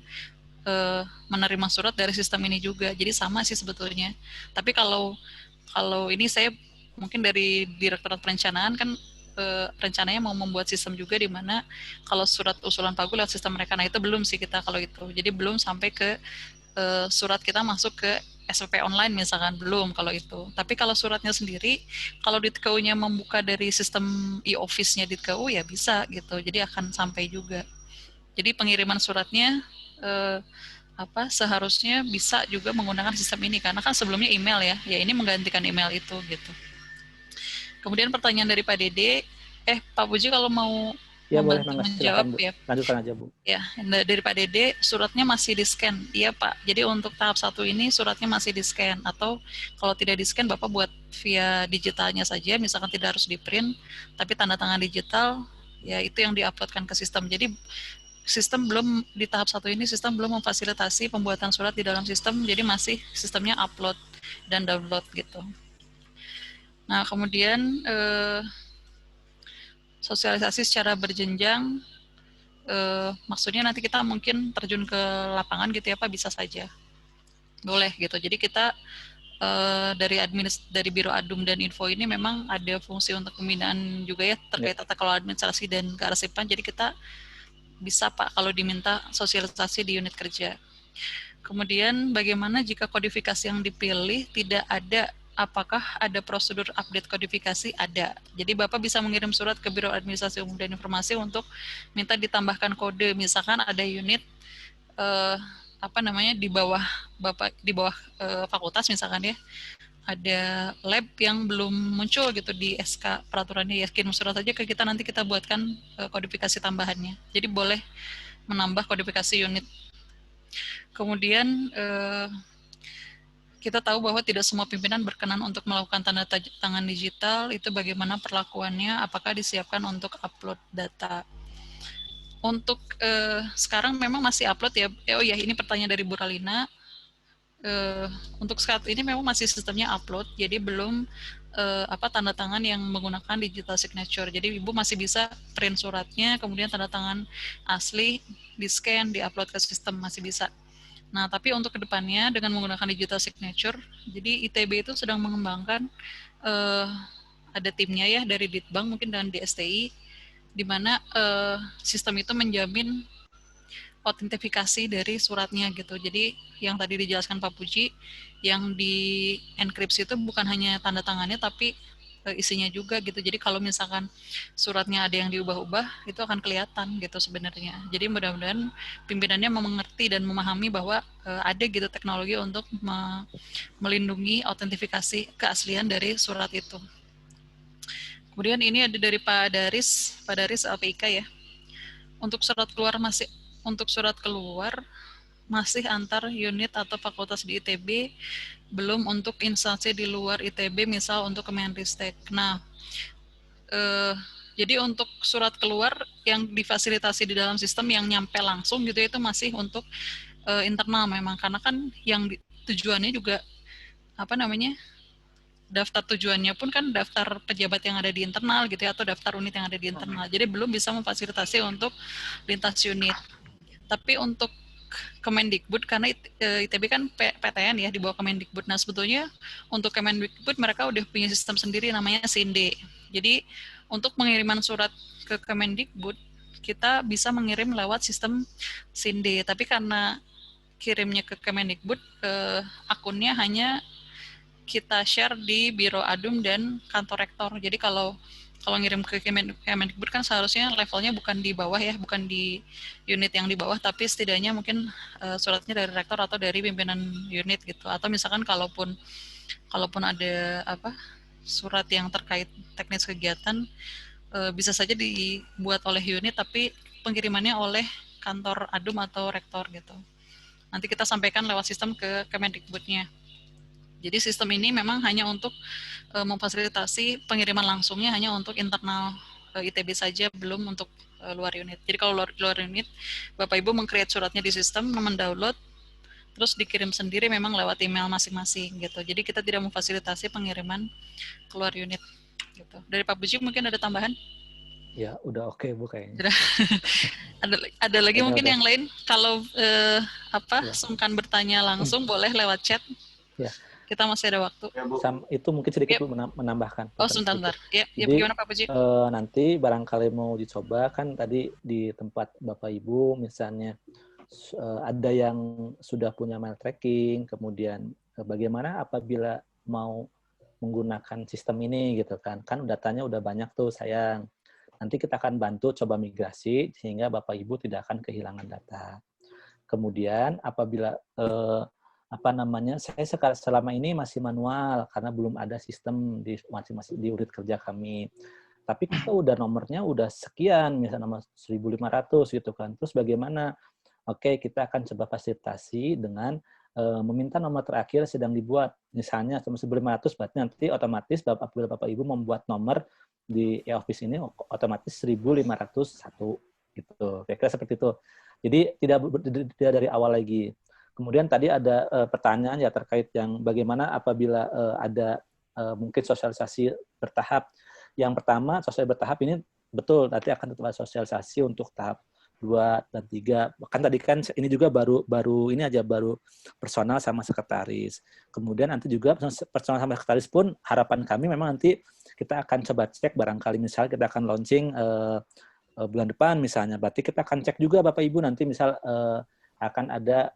menerima surat dari sistem ini juga. Jadi sama sih sebetulnya. Tapi kalau ini saya mungkin dari Direktorat Perencanaan kan rencananya mau membuat sistem juga di mana kalau surat usulan pagu lewat sistem mereka, nah itu belum sih kita kalau itu. Jadi belum sampai ke surat kita masuk ke SPP online misalkan, belum kalau itu. Tapi kalau suratnya sendiri, kalau DITKU-nya membuka dari sistem e-office-nya DITKU ya bisa gitu. Jadi akan sampai juga. Jadi pengiriman suratnya seharusnya bisa juga menggunakan sistem ini karena kan sebelumnya email ya ini menggantikan email itu gitu. Kemudian pertanyaan dari Pak Dede, Pak Puji kalau mau membantu menjawab Bu. ya. Lanjutkan aja Bu. Ya, dari Pak Dede suratnya masih di-scan. Iya Pak, jadi untuk tahap 1 ini suratnya masih di-scan atau kalau tidak di-scan Bapak buat via digitalnya saja, misalkan tidak harus di-print, tapi tanda tangan digital, ya itu yang di-uploadkan ke sistem. Jadi sistem belum di tahap 1 ini sistem belum memfasilitasi pembuatan surat di dalam sistem, jadi masih sistemnya upload dan download gitu. Nah kemudian sosialisasi secara berjenjang, maksudnya nanti kita mungkin terjun ke lapangan gitu ya Pak, bisa saja, boleh gitu. Jadi kita dari Biro Adum dan Info ini memang ada fungsi untuk pembinaan juga ya terkait tata kelola administrasi dan kearsipan. Jadi kita bisa Pak kalau diminta sosialisasi di unit kerja. Kemudian bagaimana jika kodifikasi yang dipilih tidak ada, apakah ada prosedur update kodifikasi? Ada. Jadi Bapak bisa mengirim surat ke Biro Administrasi Umum dan Informasi untuk minta ditambahkan kode. Misalkan ada unit di bawah Bapak, di bawah fakultas misalkan ya, ada lab yang belum muncul gitu di SK peraturannya, ya kirim surat aja ke kita, nanti kita buatkan kodifikasi tambahannya. Jadi boleh menambah kodifikasi unit. Kemudian kita tahu bahwa tidak semua pimpinan berkenan untuk melakukan tanda tangan digital, itu bagaimana perlakuannya, apakah disiapkan untuk upload data. Untuk sekarang memang masih upload ya, ini pertanyaan dari Bu Ralina. Untuk saat ini memang masih sistemnya upload, jadi belum tanda tangan yang menggunakan digital signature. Jadi Ibu masih bisa print suratnya, kemudian tanda tangan asli, di-scan, di-upload ke sistem, masih bisa. Nah, tapi untuk kedepannya dengan menggunakan digital signature, jadi ITB itu sedang mengembangkan, ada timnya ya dari Ditbank mungkin dan DSTI, di mana sistem itu menjamin autentifikasi dari suratnya gitu. Jadi yang tadi dijelaskan Pak Puji, yang di enkripsi itu bukan hanya tanda tangannya, tapi isinya juga gitu. Jadi kalau misalkan suratnya ada yang diubah-ubah, itu akan kelihatan gitu sebenarnya. Jadi mudah-mudahan pimpinannya mengerti dan memahami bahwa ada gitu teknologi untuk melindungi autentifikasi keaslian dari surat itu. Kemudian ini ada dari Pak Daris LPIK ya. Untuk surat keluar masih antar unit atau fakultas di ITB, belum untuk instansi di luar ITB, misal untuk Kemenristek. Nah, jadi untuk surat keluar yang difasilitasi di dalam sistem yang nyampe langsung gitu itu masih untuk internal memang, karena kan yang tujuannya juga apa namanya, daftar tujuannya pun kan daftar pejabat yang ada di internal gitu ya, atau daftar unit yang ada di internal. Jadi belum bisa memfasilitasi untuk lintas unit. Tapi untuk Kemendikbud, karena ITB kan PTN ya, di bawah Kemendikbud. Nah sebetulnya untuk Kemendikbud mereka udah punya sistem sendiri namanya SINDE. Jadi untuk pengiriman surat ke Kemendikbud kita bisa mengirim lewat sistem SINDE. Tapi karena kirimnya ke Kemendikbud, akunnya hanya kita share di Biro Adum dan kantor rektor. Jadi kalau ngirim ke Kemendikbud kan seharusnya levelnya bukan di bawah ya, bukan di unit yang di bawah, tapi setidaknya mungkin suratnya dari rektor atau dari pimpinan unit gitu. Atau misalkan kalaupun ada surat yang terkait teknis kegiatan, bisa saja dibuat oleh unit tapi pengirimannya oleh kantor Adum atau rektor gitu. Nanti kita sampaikan lewat sistem ke Kemendikbudnya. Jadi sistem ini memang hanya untuk memfasilitasi pengiriman langsungnya hanya untuk internal ITB saja, belum untuk luar unit. Jadi kalau luar unit, Bapak Ibu meng-create suratnya di sistem, mendownload, terus dikirim sendiri memang lewat email masing-masing gitu. Jadi kita tidak memfasilitasi pengiriman keluar unit gitu. Dari Pak Buji mungkin ada tambahan? Ya, udah oke Bu kayaknya. ada lagi Kayaknya mungkin udah. yang lain? Kalau sungkan bertanya langsung boleh lewat chat. Ya. Kita masih ada waktu. Itu mungkin sedikit Bu menambahkan. Oh, sebentar. Ya, Jadi bagaimana Pak Puji? Nanti barangkali mau dicoba kan tadi di tempat Bapak Ibu misalnya ada yang sudah punya mail tracking, kemudian bagaimana apabila mau menggunakan sistem ini gitu kan datanya udah banyak tuh sayang. Nanti kita akan bantu coba migrasi sehingga Bapak Ibu tidak akan kehilangan data. Kemudian apabila saya selama ini masih manual karena belum ada sistem masing-masing di unit kerja kami. Tapi kita udah nomornya udah sekian, misalnya nomor 1.500 gitu kan. Terus bagaimana? Oke, kita akan coba fasilitasi dengan meminta nomor terakhir sedang dibuat. Misalnya 1.500, berarti nanti otomatis apabila Bapak Ibu membuat nomor di e-office ini otomatis 1.501 gitu. Kira-kira seperti itu. Jadi tidak dari awal lagi. Kemudian tadi ada pertanyaan ya terkait yang bagaimana apabila ada mungkin sosialisasi bertahap. Yang pertama, sosialisasi bertahap ini betul nanti akan tetap sosialisasi untuk tahap 2 dan 3. Kan tadi kan ini juga baru personal sama sekretaris. Kemudian nanti juga personal sama sekretaris pun harapan kami memang nanti kita akan coba cek barangkali misalnya kita akan launching bulan depan misalnya. Berarti kita akan cek juga Bapak Ibu nanti misal akan ada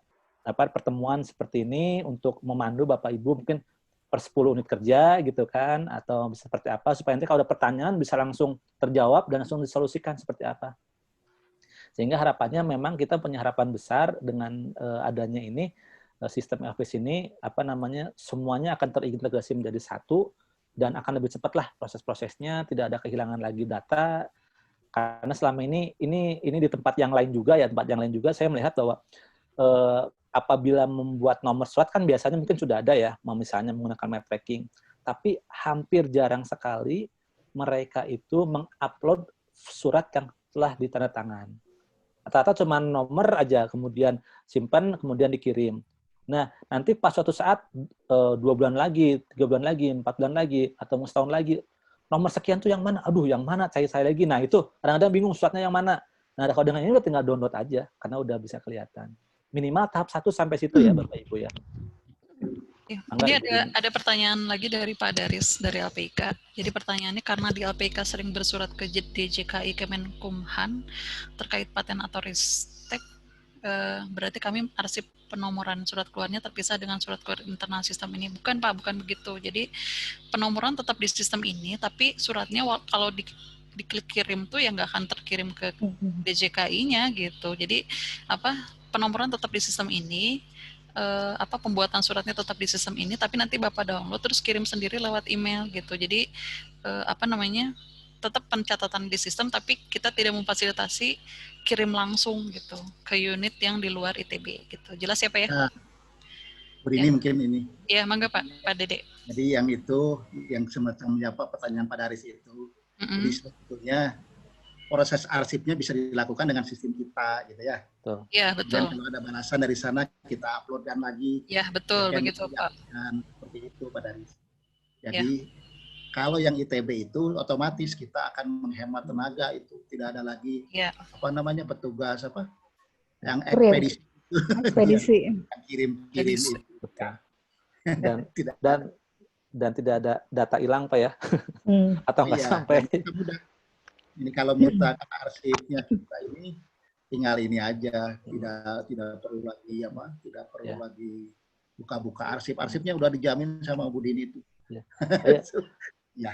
pertemuan seperti ini untuk memandu Bapak Ibu mungkin per 10 unit kerja gitu kan atau seperti apa supaya nanti kalau ada pertanyaan bisa langsung terjawab dan langsung disolusikan seperti apa. Sehingga harapannya memang kita punya harapan besar dengan adanya ini sistem e-office ini semuanya akan terintegrasi menjadi satu dan akan lebih cepat lah proses-prosesnya, tidak ada kehilangan lagi data. Karena selama ini di tempat yang lain juga saya melihat bahwa apabila membuat nomor surat kan biasanya mungkin sudah ada ya, misalnya menggunakan mail tracking. Tapi hampir jarang sekali mereka itu mengupload surat yang telah ditandatangan. Rata-rata cuma nomor aja, kemudian simpan, kemudian dikirim. Nah, nanti pas suatu saat 2 bulan lagi, 3 bulan lagi, 4 bulan lagi, atau setahun lagi, nomor sekian tuh yang mana? Aduh, yang mana? Cari saya lagi. Nah, itu kadang-kadang bingung suratnya yang mana. Nah, kalau dengan ini udah tinggal download aja, karena udah bisa kelihatan. Minimal tahap 1 sampai situ ya, Bapak Ibu ya. Ya, ini ada pertanyaan lagi dari Pak Daris dari LPIK. Jadi pertanyaannya karena di LPIK sering bersurat ke DJKI Kemenkumhan terkait paten atau ristek, berarti kami arsip penomoran surat keluarnya terpisah dengan surat keluar internal sistem ini. Bukan Pak, bukan begitu. Jadi penomoran tetap di sistem ini, tapi suratnya kalau diklik kirim tuh ya nggak akan terkirim ke DJKI-nya gitu. Jadi penomoran tetap di sistem ini, pembuatan suratnya tetap di sistem ini, tapi nanti Bapak download terus kirim sendiri lewat email gitu. Jadi tetap pencatatan di sistem, tapi kita tidak memfasilitasi kirim langsung gitu ke unit yang di luar ITB gitu. Jelas ya Pak ya? Nah, ini mungkin ini. Ya, mangga Pak Dede. Jadi yang semacam pertanyaan Pak Daris itu, jadi sebetulnya proses arsipnya bisa dilakukan dengan sistem kita, gitu ya. Iya, betul. Dan kalau ada balasan dari sana, kita uploadkan lagi. Ya, betul, begitu Pak. Dan seperti itu Pak Daris. Jadi kalau yang ITB itu otomatis kita akan menghemat tenaga, itu tidak ada lagi petugas yang ekspedisi. Ekspedisi. kirim itu. Dan tidak ada data hilang Pak ya. Atau nggak sampai. Ini kalau minta arsipnya kita ini tinggal ini aja, tidak perlu lagi lagi buka-buka arsip. Arsipnya udah dijamin sama Bu Dini itu. Ya,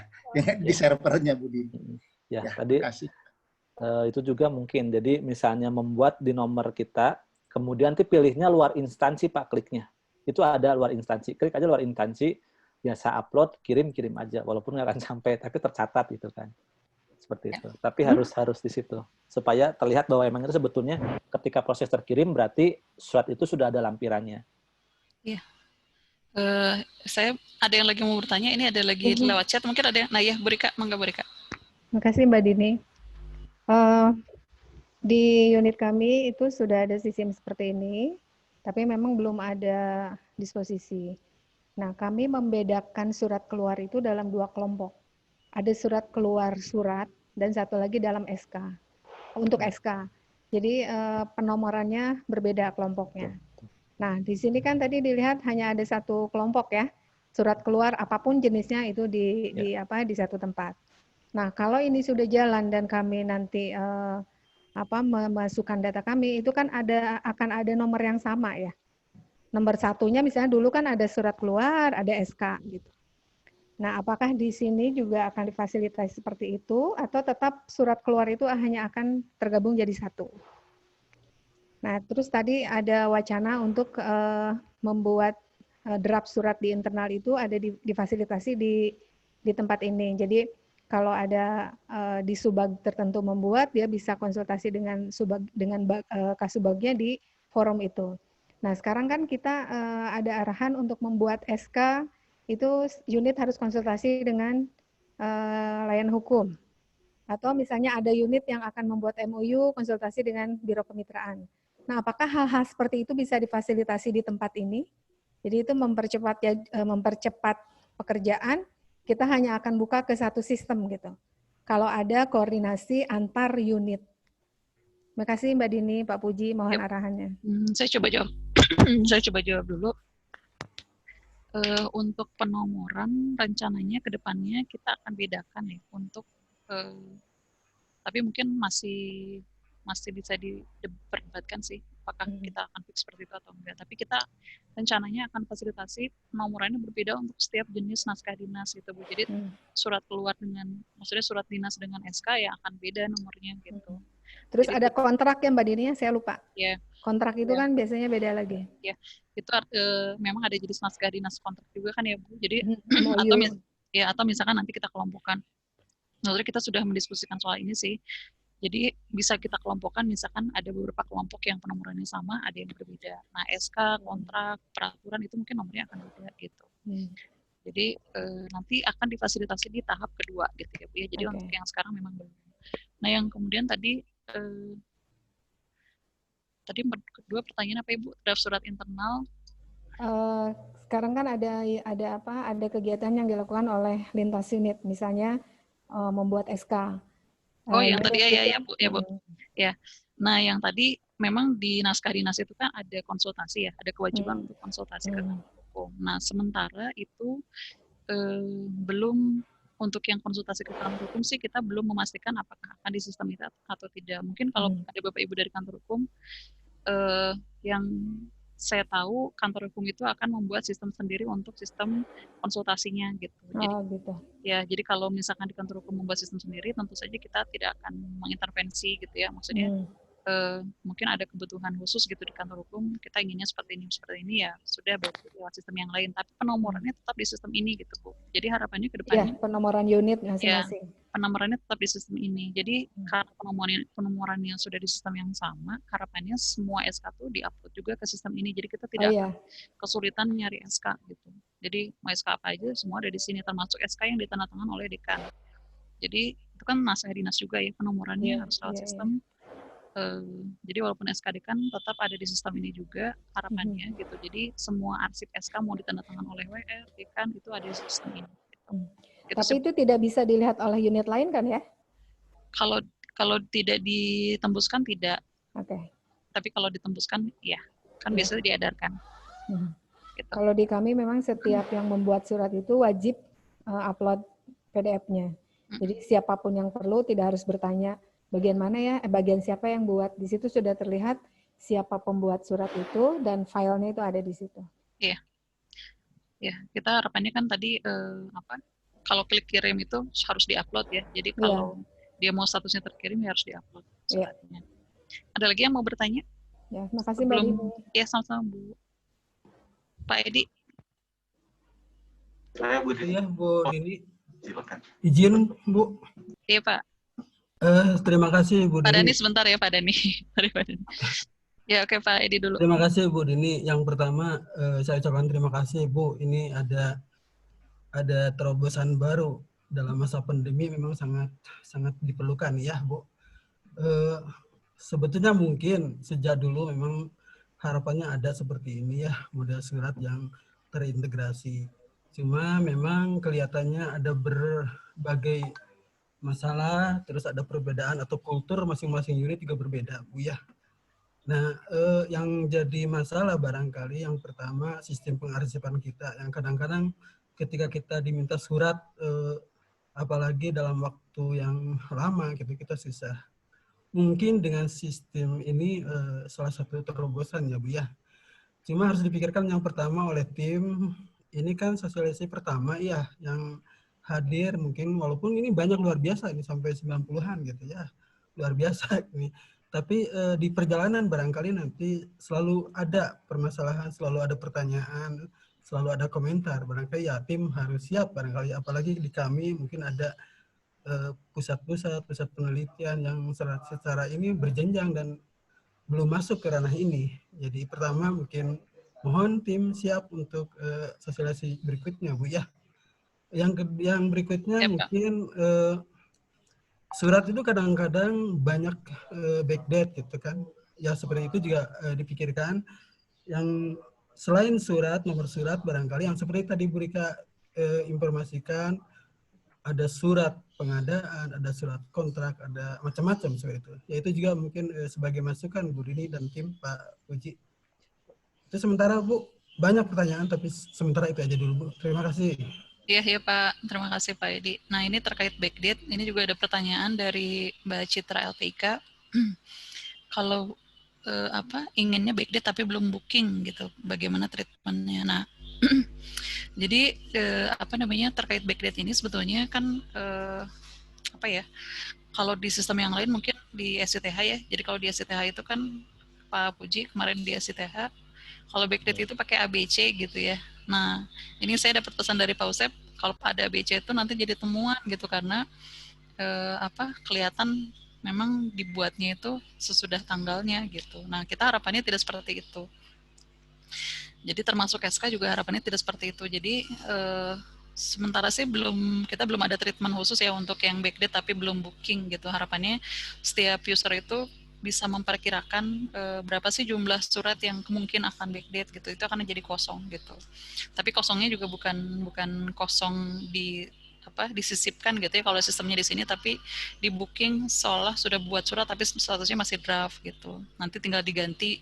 di servernya Bu Dini. Tadi itu juga mungkin. Jadi misalnya membuat di nomor kita, kemudian pilihnya luar instansi Pak, kliknya. Itu ada luar instansi. Klik aja luar instansi, biasa upload, kirim aja. Walaupun nggak akan sampai, tapi tercatat gitu kan. Seperti itu. Tapi harus di situ. Supaya terlihat bahwa emang itu sebetulnya ketika proses terkirim, berarti surat itu sudah ada lampirannya. Iya. Saya ada yang lagi mau bertanya, ini ada lagi lewat chat, mungkin ada yang, Bu Rika, mangga Bu Rika. Terima kasih Mbak Dini. Di unit kami itu sudah ada sistem seperti ini, tapi memang belum ada disposisi. Nah, kami membedakan surat keluar itu dalam 2 kelompok. Ada surat keluar surat dan satu lagi dalam SK. Untuk SK. Jadi penomorannya berbeda kelompoknya. Nah, di sini kan tadi dilihat hanya ada satu kelompok ya. Surat keluar apapun jenisnya itu di satu tempat. Nah, kalau ini sudah jalan dan kami nanti memasukkan data kami, itu kan akan ada nomor yang sama ya. Nomor satunya misalnya dulu kan ada surat keluar, ada SK gitu. Nah, apakah di sini juga akan difasilitasi seperti itu atau tetap surat keluar itu hanya akan tergabung jadi satu? Nah, terus tadi ada wacana untuk membuat draft surat di internal itu ada difasilitasi di tempat ini. Jadi kalau ada di subag tertentu membuat, dia bisa konsultasi dengan kasubagnya di forum itu. Nah, sekarang kan kita ada arahan untuk membuat SK, itu unit harus konsultasi dengan layan hukum. Atau misalnya ada unit yang akan membuat MOU, konsultasi dengan Biro Kemitraan. Nah, apakah hal-hal seperti itu bisa difasilitasi di tempat ini? Jadi itu mempercepat pekerjaan, kita hanya akan buka ke satu sistem gitu. Kalau ada koordinasi antar unit. Terima kasih Mbak Dini, Pak Puji, mohon arahannya. Saya coba jawab. Saya coba jawab dulu. Untuk penomoran rencananya ke depannya kita akan bedakan ya untuk tapi mungkin masih bisa diperdebatkan sih apakah kita akan fix seperti itu atau enggak. Tapi kita rencananya akan fasilitasi penomorannya berbeda untuk setiap jenis naskah dinas gitu Bu. Jadi surat keluar maksudnya surat dinas dengan SK ya akan beda nomornya gitu. Terus jadi, ada kontrak ya Mbak Dini, saya lupa. Ya. Kontrak itu kan biasanya beda lagi. Ya, itu memang ada jenis naskah dinas kontrak juga kan ya Bu. Jadi atau misalkan nanti kita kelompokkan. Sebenarnya kita sudah mendiskusikan soal ini sih. Jadi bisa kita kelompokkan, misalkan ada beberapa kelompok yang penomorannya sama, ada yang berbeda. Nah, SK, kontrak, peraturan itu mungkin nomornya akan beda gitu. Jadi nanti akan difasilitasi di tahap kedua gitu ya Bu ya. Jadi untuk yang sekarang memang belum. Nah, yang kemudian tadi kedua pertanyaan apa Ibu? Draft surat internal. Sekarang kan ada kegiatan yang dilakukan oleh lintas unit, misalnya membuat SK. Yang tadi ya Bu. Ya. Nah, yang tadi memang di naskah dinas itu kan ada konsultasi ya, ada kewajiban untuk konsultasi ke kantor hukum. Nah, sementara itu belum untuk yang konsultasi ke kantor hukum sih kita belum memastikan apakah akan di sistem itu atau tidak. Mungkin kalau ada Bapak Ibu dari kantor hukum yang saya tahu kantor hukum itu akan membuat sistem sendiri untuk sistem konsultasinya gitu. Jadi gitu. ya, jadi kalau misalkan di kantor hukum membuat sistem sendiri, tentu saja kita tidak akan mengintervensi gitu ya. Maksudnya mungkin ada kebutuhan khusus gitu di kantor hukum, kita inginnya seperti ini ya sudah berarti lewat sistem yang lain. Tapi penomorannya tetap di sistem ini gitu Bu. Jadi harapannya ke depannya penomoran unit ya masing-masing. penomorannya tetap di sistem ini. Jadi karena penomorannya sudah di sistem yang sama, harapannya semua SK tuh diupload juga ke sistem ini. Jadi kita tidak akan kesulitan nyari SK gitu. Jadi mau SK apa aja semua ada di sini, termasuk SK yang ditandatangani oleh dekan. Jadi itu kan naskah dinas juga ya, penomorannya harus lewat sistem. Jadi walaupun SK dekan tetap ada di sistem ini juga harapannya gitu. Jadi semua arsip SK mau ditandatangani oleh WR, dekan itu ada di sistem ini. Gitu. Tapi itu tidak bisa dilihat oleh unit lain kan ya? Kalau tidak ditembuskan tidak. Oke. Tapi kalau ditembuskan ya kan biasanya diedarkan. Gitu. Kalau di kami memang setiap yang membuat surat itu wajib upload PDF-nya. Jadi siapapun yang perlu tidak harus bertanya bagian mana ya, bagian siapa yang buat. Di situ sudah terlihat siapa pembuat surat itu dan filenya itu ada di situ. Iya. Ya, kita harapannya kan tadi kalau klik kirim itu harus diupload ya. Jadi kalau dia mau statusnya terkirim ya harus diupload suratnya. Ada lagi yang mau bertanya? Ya, makasih Mbak Dini. Ya, sama-sama Bu. Pak Edi. Saya Bu Dini. Ya, Bu Dini. Silakan. Izin, Bu. Iya, Pak. Terima kasih Bu Dini. Pak Dani sebentar ya Pak Dani. Ya, oke Pak Edi dulu. Terima kasih Bu Dini. Yang pertama saya ucapkan terima kasih Bu. Ini ada terobosan baru dalam masa pandemi, memang sangat diperlukan ya Bu. Sebetulnya mungkin sejak dulu memang harapannya ada seperti ini ya, model surat yang terintegrasi. Cuma memang kelihatannya ada berbagai masalah, terus ada perbedaan atau kultur masing-masing unit juga berbeda Bu ya. Nah, yang jadi masalah barangkali yang pertama sistem pengarsipan kita yang kadang-kadang ketika kita diminta surat, apalagi dalam waktu yang lama gitu, kita susah. Mungkin dengan sistem ini salah satu terobosan ya Bu ya. Cuma harus dipikirkan yang pertama oleh tim, ini kan sosialisasi pertama ya yang hadir mungkin walaupun ini banyak luar biasa ini sampai 90-an gitu ya. Luar biasa ini. Tapi di perjalanan barangkali nanti selalu ada permasalahan, selalu ada pertanyaan, selalu ada komentar. Barangkali ya tim harus siap barangkali, apalagi di kami mungkin ada pusat penelitian yang secara ini berjenjang dan belum masuk ke ranah ini. Jadi pertama mungkin mohon tim siap untuk sosialisasi berikutnya Bu ya. Yang berikutnya mungkin surat itu kadang-kadang banyak backdate gitu kan. Ya seperti itu juga dipikirkan. Yang selain surat, nomor surat barangkali yang seperti tadi Bu Rika informasikan, ada surat pengadaan, ada surat kontrak, ada macam-macam seperti itu. Ya itu juga mungkin sebagai masukan Bu Dini dan tim Pak Puji. Itu sementara Bu, banyak pertanyaan tapi sementara itu aja dulu Bu. Terima kasih. Iya Pak, terima kasih Pak Edi. Nah ini terkait backdate, ini juga ada pertanyaan dari Mbak Citra LPIK. Kalau inginnya backdate tapi belum booking gitu, bagaimana treatmentnya? Nah, jadi terkait backdate ini sebetulnya kan kalau di sistem yang lain mungkin di SCTH ya. Jadi kalau di SCTH itu kan Pak Puji kemarin di SCTH, kalau backdate itu pakai ABC gitu ya. Nah, ini saya dapat pesan dari Pak Usep, kalau ada ABC itu nanti jadi temuan gitu karena kelihatan memang dibuatnya itu sesudah tanggalnya gitu. Nah, kita harapannya tidak seperti itu. Jadi termasuk SK juga harapannya tidak seperti itu. Jadi sementara sih kita belum ada treatment khusus ya untuk yang backdate tapi belum booking gitu. Harapannya setiap user itu bisa memperkirakan berapa sih jumlah surat yang kemungkinan akan backdate gitu. Itu akan jadi kosong gitu. Tapi kosongnya juga bukan kosong disisipkan gitu ya kalau sistemnya di sini, tapi di booking seolah sudah buat surat tapi statusnya masih draft gitu. Nanti tinggal diganti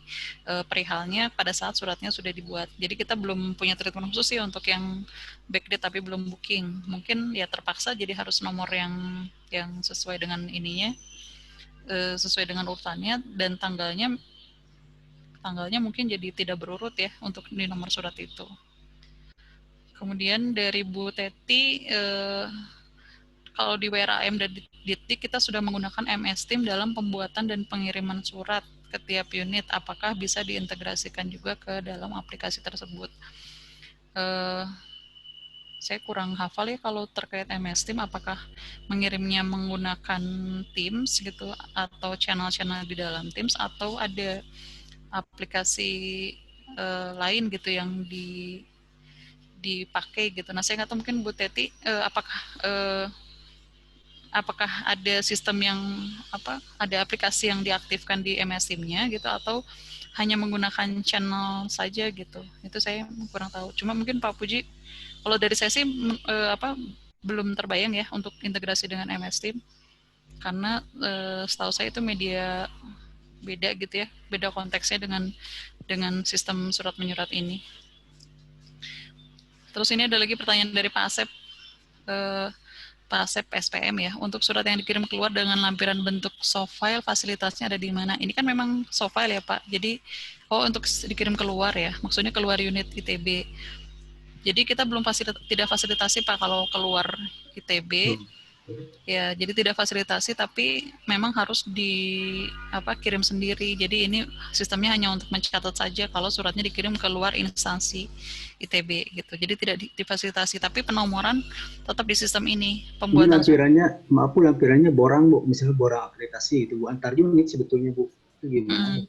perihalnya pada saat suratnya sudah dibuat. Jadi kita belum punya treatment khusus sih untuk yang backdate tapi belum booking. Mungkin ya terpaksa jadi harus nomor yang sesuai dengan ininya, sesuai dengan urutannya dan tanggalnya tanggalnya mungkin jadi tidak berurut ya untuk di nomor surat itu. Kemudian dari Bu Teti, kalau di WRAM dan Ditdik kita sudah menggunakan MS Team dalam pembuatan dan pengiriman surat ke tiap unit. Apakah bisa diintegrasikan juga ke dalam aplikasi tersebut? Saya kurang hafal ya kalau terkait MS Team, apakah mengirimnya menggunakan Teams gitu atau channel-channel di dalam Teams, atau ada aplikasi lain gitu yang dipakai gitu. Nah, saya nggak tahu, mungkin Bu Teti apakah ada sistem yang ada aplikasi yang diaktifkan di MS Team-nya gitu, atau hanya menggunakan channel saja gitu. Itu saya kurang tahu. Cuma mungkin Pak Puji, kalau dari saya sih belum terbayang ya untuk integrasi dengan MS Team, karena setahu saya itu media beda gitu ya, beda konteksnya dengan sistem surat menyurat ini. Terus ini ada lagi pertanyaan dari Pak Asep. Pak Asep SPM ya, untuk surat yang dikirim keluar dengan lampiran bentuk soft file, fasilitasnya ada di mana? Ini kan memang soft file ya Pak, jadi untuk dikirim keluar ya, maksudnya keluar unit ITB. Jadi kita belum tidak fasilitasi Pak kalau keluar ITB. Ya, jadi tidak fasilitasi, tapi memang harus kirim sendiri. Jadi ini sistemnya hanya untuk mencatat saja kalau suratnya dikirim keluar instansi ITB gitu. Jadi tidak difasilitasi, tapi penomoran tetap di sistem ini. Pembuatan lampirannya, maaf Bu, lampirannya borang Bu, misalnya borang akreditasi itu Bu, antar unit sebetulnya Bu. Itu gimana?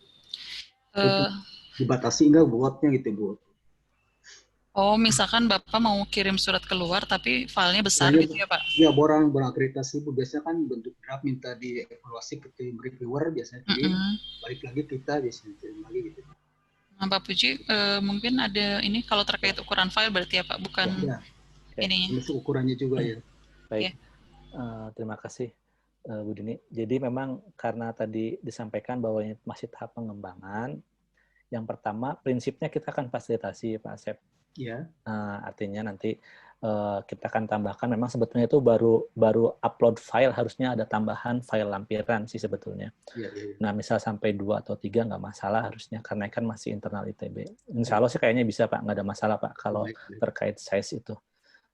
Dibatasi enggak buatnya gitu Bu? Oh, misalkan Bapak mau kirim surat keluar tapi filenya besar gitu ya Pak? Ya, borang akreditasi Bu, biasanya kan bentuk draft minta dievaluasi ke tim reviewer, biasanya kirim, balik lagi kita biasanya kirim lagi gitu. Nah, Pak Puji, mungkin ada ini kalau terkait ukuran file berarti ya Pak, bukan ini. Termasuk ukurannya juga ya. Baik, terima kasih Bu Dini. Jadi memang karena tadi disampaikan bahwa ini masih tahap pengembangan, yang pertama prinsipnya kita akan fasilitasi Pak Asep. Ya. Artinya nanti kita akan tambahkan, memang sebetulnya itu baru upload file, harusnya ada tambahan file lampiran sih sebetulnya. Ya. Nah, misal sampai 2 atau 3 nggak masalah harusnya, karena kan masih internal ITB. Insya Allah sih kayaknya bisa Pak, nggak ada masalah Pak kalau terkait size itu.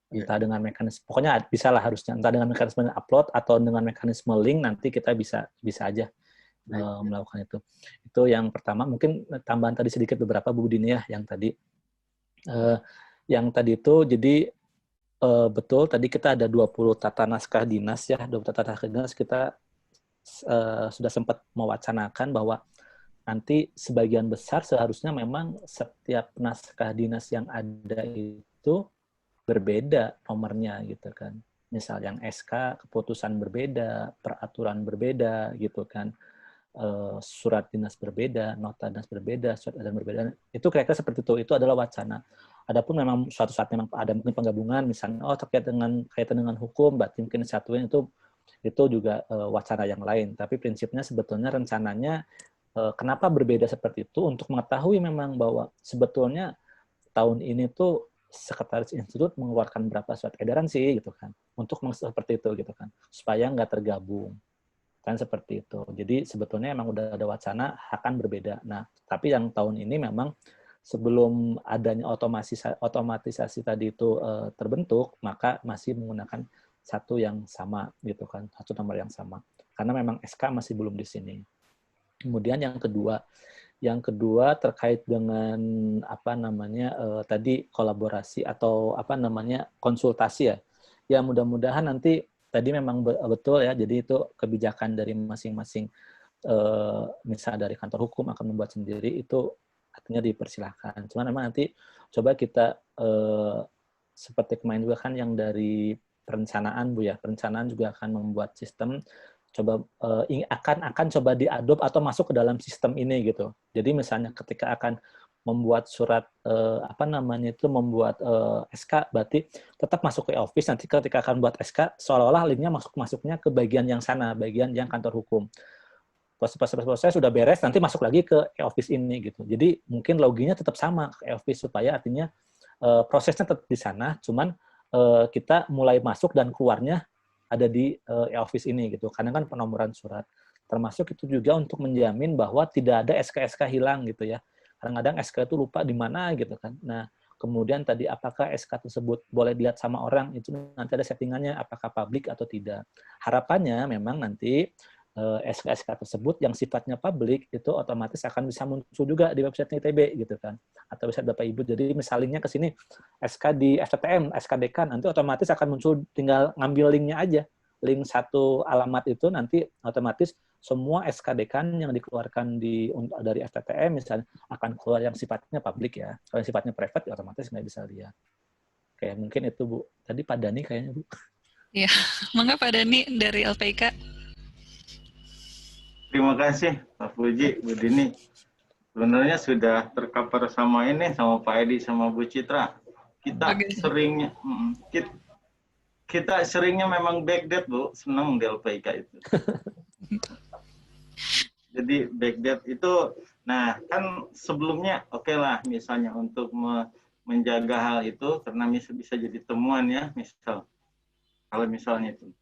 Entah dengan mekanisme, pokoknya bisa lah harusnya, entah dengan mekanisme upload atau dengan mekanisme link, nanti kita bisa aja melakukan itu. Itu yang pertama. Mungkin tambahan tadi sedikit beberapa Bu Dini ya, yang tadi itu, jadi betul tadi kita ada 20 tata naskah dinas ya, 20 tata naskah dinas kita sudah sempat mewacanakan bahwa nanti sebagian besar seharusnya memang setiap naskah dinas yang ada itu berbeda nomornya gitu kan. Misal yang SK keputusan berbeda, peraturan berbeda gitu kan. Surat dinas berbeda, nota dinas berbeda, surat edaran berbeda. Itu kira-kira seperti itu. Itu adalah wacana. Adapun memang suatu saat memang ada mungkin penggabungan, misalnya kaitan dengan hukum, berarti mungkin disatuin, itu juga wacana yang lain. Tapi prinsipnya sebetulnya rencananya kenapa berbeda seperti itu, untuk mengetahui memang bahwa sebetulnya tahun ini tuh Sekretaris Institut mengeluarkan berapa surat edaran sih gitu kan, untuk seperti itu gitu kan, supaya nggak tergabung. Kan seperti itu. Jadi sebetulnya memang udah ada wacana akan berbeda. Nah, tapi yang tahun ini memang sebelum adanya otomatisasi tadi itu terbentuk, maka masih menggunakan satu yang sama gitu kan, satu nomor yang sama. Karena memang SK masih belum di sini. Kemudian yang kedua terkait dengan tadi kolaborasi atau konsultasi ya. Ya mudah-mudahan nanti tadi memang betul ya, jadi itu kebijakan dari masing-masing, misalnya dari kantor hukum akan membuat sendiri, itu artinya dipersilahkan. Cuma memang nanti coba kita, seperti kemarin juga kan yang dari perencanaan Bu ya, perencanaan juga akan membuat sistem, coba akan coba diadopt atau masuk ke dalam sistem ini gitu. Jadi misalnya ketika akan membuat surat membuat SK, berarti tetap masuk ke office. Nanti ketika akan buat SK seolah-olah linknya masuknya ke bagian yang sana, bagian yang kantor hukum. Proses sudah beres, nanti masuk lagi ke e-office ini gitu. Jadi mungkin loginnya tetap sama ke e-office, supaya artinya prosesnya tetap di sana, cuman kita mulai masuk dan keluarnya ada di e-office ini gitu. Karena kan penomoran surat. Termasuk itu juga untuk menjamin bahwa tidak ada SK-SK hilang gitu ya. Kadang-kadang SK itu lupa di mana gitu kan. Nah, kemudian tadi apakah SK tersebut boleh dilihat sama orang, itu nanti ada settingannya apakah publik atau tidak. Harapannya memang nanti SK-SK tersebut yang sifatnya publik itu otomatis akan bisa muncul juga di website ITB gitu kan, atau website Bapak Ibu. Jadi misalnya ke sini SK di FTTM, SK Dekan, nanti otomatis akan muncul, tinggal ngambil linknya aja. Link satu alamat itu nanti otomatis semua SK Dekan yang dikeluarkan dari FTTM misalnya akan keluar yang sifatnya publik ya. Kalau yang sifatnya private ya otomatis nggak bisa lihat. Oke, mungkin itu Bu. Tadi Pak Dani kayaknya Bu. Iya, mangga Pak Dani dari LPIK. Terima kasih Pak Puji, Bu Dini. Sebenarnya sudah tercover sama ini, sama Pak Edi, sama Bu Citra. Kita seringnya memang backdate Bu, senang di LPIK itu. Jadi backdate itu, nah kan sebelumnya oke lah misalnya untuk menjaga hal itu, karena bisa jadi temuan ya, kalau misalnya itu.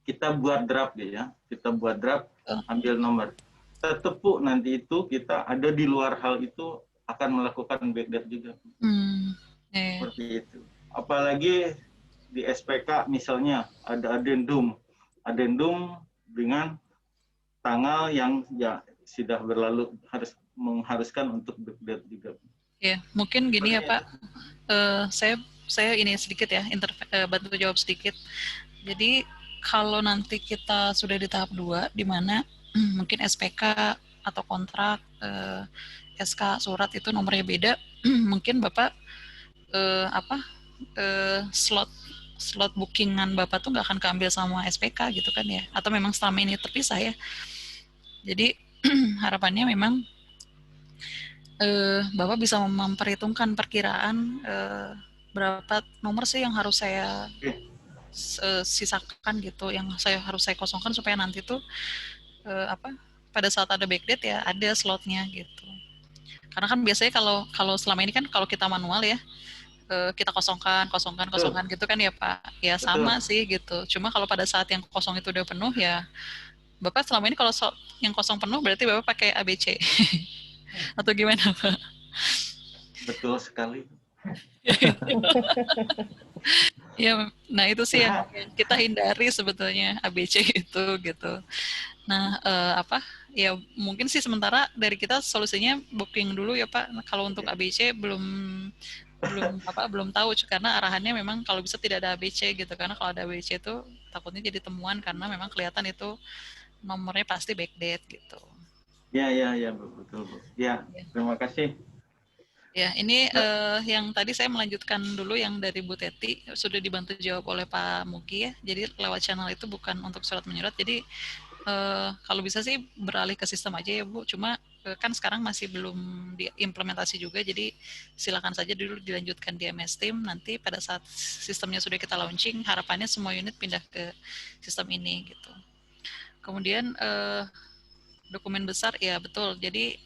Kita buat draft ya, kita buat draft, ambil nomor. Tetepuk nanti itu kita ada di luar hal itu akan melakukan backdate juga. Seperti itu. Apalagi di SPK misalnya ada adendum dengan tanggal yang ya sudah berlalu mengharuskan untuk backdate juga. Ya, mungkin gini ya Pak, saya ini sedikit ya, bantu jawab sedikit. Jadi kalau nanti kita sudah di tahap 2, di mana mungkin SPK atau kontrak, SK, surat itu nomornya beda, mungkin Bapak slot bookingan Bapak tuh nggak akan keambil sama SPK gitu kan ya, atau memang selama ini terpisah ya. Jadi harapannya memang Bapak bisa memperhitungkan perkiraan berapa nomor sih yang harus saya sisakan gitu, yang harus saya kosongkan supaya nanti tuh pada saat ada backdate ya ada slotnya gitu. Karena kan biasanya kalau selama ini kan kalau kita manual ya kita kosongkan gitu kan ya Pak. Ya sama sih gitu. Cuma kalau pada saat yang kosong itu udah penuh ya Bapak selama ini kalau yang kosong penuh berarti Bapak pakai ABC. Atau gimana Pak? Betul sekali. Ya, nah itu sih yang kita hindari sebetulnya ABC itu gitu. Nah, ya mungkin sih sementara dari kita solusinya booking dulu ya Pak. Kalau untuk ABC belum tahu karena arahannya memang kalau bisa tidak ada ABC gitu, karena kalau ada ABC itu takutnya jadi temuan karena memang kelihatan itu nomornya pasti backdate gitu. Ya betul Bu. Ya, terima kasih. Ya, ini yang tadi saya melanjutkan dulu yang dari Bu Teti, sudah dibantu jawab oleh Pak Mugi ya. Jadi lewat channel itu bukan untuk surat menyurat. Jadi kalau bisa sih beralih ke sistem aja ya Bu. Cuma kan sekarang masih belum diimplementasi juga. Jadi silakan saja dulu dilanjutkan di MS Team. Nanti pada saat sistemnya sudah kita launching, harapannya semua unit pindah ke sistem ini gitu. Kemudian dokumen besar ya betul. Jadi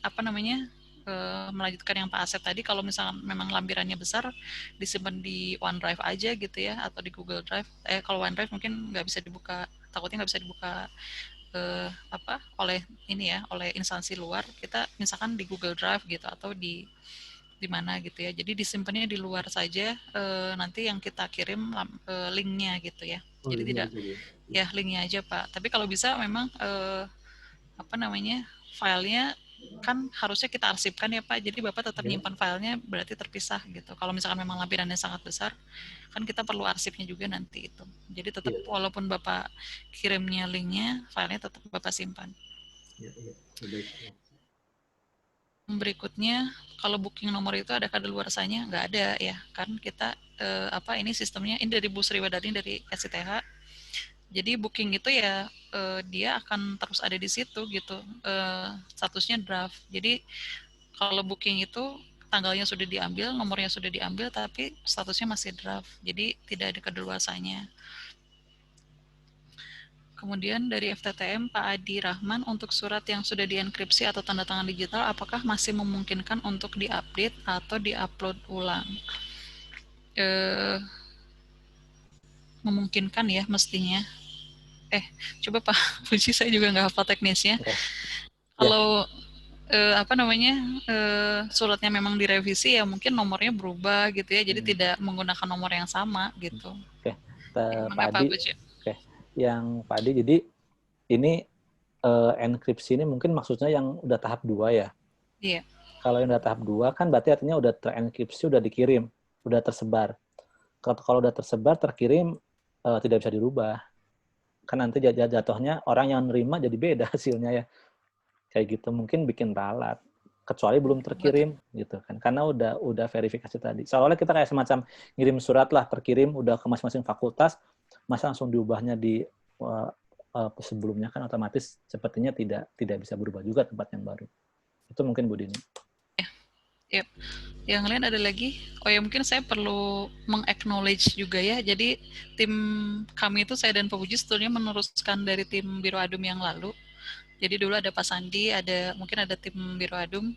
melanjutkan yang Pak Asep tadi, kalau misalnya memang lampirannya besar disimpan di OneDrive aja gitu ya, atau di Google Drive. Kalau OneDrive mungkin nggak bisa dibuka, takutnya nggak bisa dibuka oleh instansi luar. Kita misalkan di Google Drive gitu atau di mana gitu ya. Jadi disimpannya di luar saja, nanti yang kita kirim linknya gitu ya. Jadi tidak ya linknya aja Pak. Tapi kalau bisa memang filenya kan harusnya kita arsipkan ya Pak, jadi Bapak tetap nyimpan filenya berarti terpisah gitu. Kalau misalkan memang lampirannya sangat besar, kan kita perlu arsipnya juga nanti itu. Jadi tetap walaupun Bapak kirimnya linknya, filenya tetap Bapak simpan. Berikutnya, kalau booking nomor itu ada kadaluarsanya? Nggak ada ya, kan kita ini sistemnya, ini dari Bu Sriwadani dari SITH. Jadi booking itu ya dia akan terus ada di situ gitu, statusnya draft. Jadi kalau booking itu tanggalnya sudah diambil, nomornya sudah diambil, tapi statusnya masih draft. Jadi tidak ada kadaluarsanya. Kemudian dari FTTM Pak Adi Rahman, untuk surat yang sudah dienkripsi atau tanda tangan digital, apakah masih memungkinkan untuk diupdate atau diupload ulang? Memungkinkan ya mestinya. Coba Pak Puji, saya juga nggak hafal teknisnya. Okay. Kalau suratnya memang direvisi ya mungkin nomornya berubah gitu ya, jadi tidak menggunakan nomor yang sama gitu. Oke, Pak Pak Adi. Puji. Oke, yang Pak Adi, jadi ini enkripsi ini mungkin maksudnya yang udah tahap 2 ya? Iya. Kalau yang udah tahap 2 kan berarti artinya udah terenkripsi, udah dikirim, udah tersebar. Kalau udah tersebar, terkirim, tidak bisa dirubah. Kan nanti jatuhnya orang yang nerima jadi beda hasilnya ya. Kayak gitu, mungkin bikin ralat. Kecuali belum terkirim gitu kan. Karena udah verifikasi tadi. Soalnya kita kayak semacam ngirim surat lah, terkirim udah ke masing-masing fakultas, masa langsung diubahnya di sebelumnya kan otomatis sepertinya tidak bisa berubah juga tempat yang baru. Itu mungkin Bu Dini. Yep. Yang lain ada lagi? Oh ya, mungkin saya perlu meng-acknowledge juga ya. Jadi tim kami itu, saya dan Pak Puji sebetulnya meneruskan dari tim Biro Adum yang lalu. Jadi dulu ada Pak Sandi, mungkin ada tim Biro Adum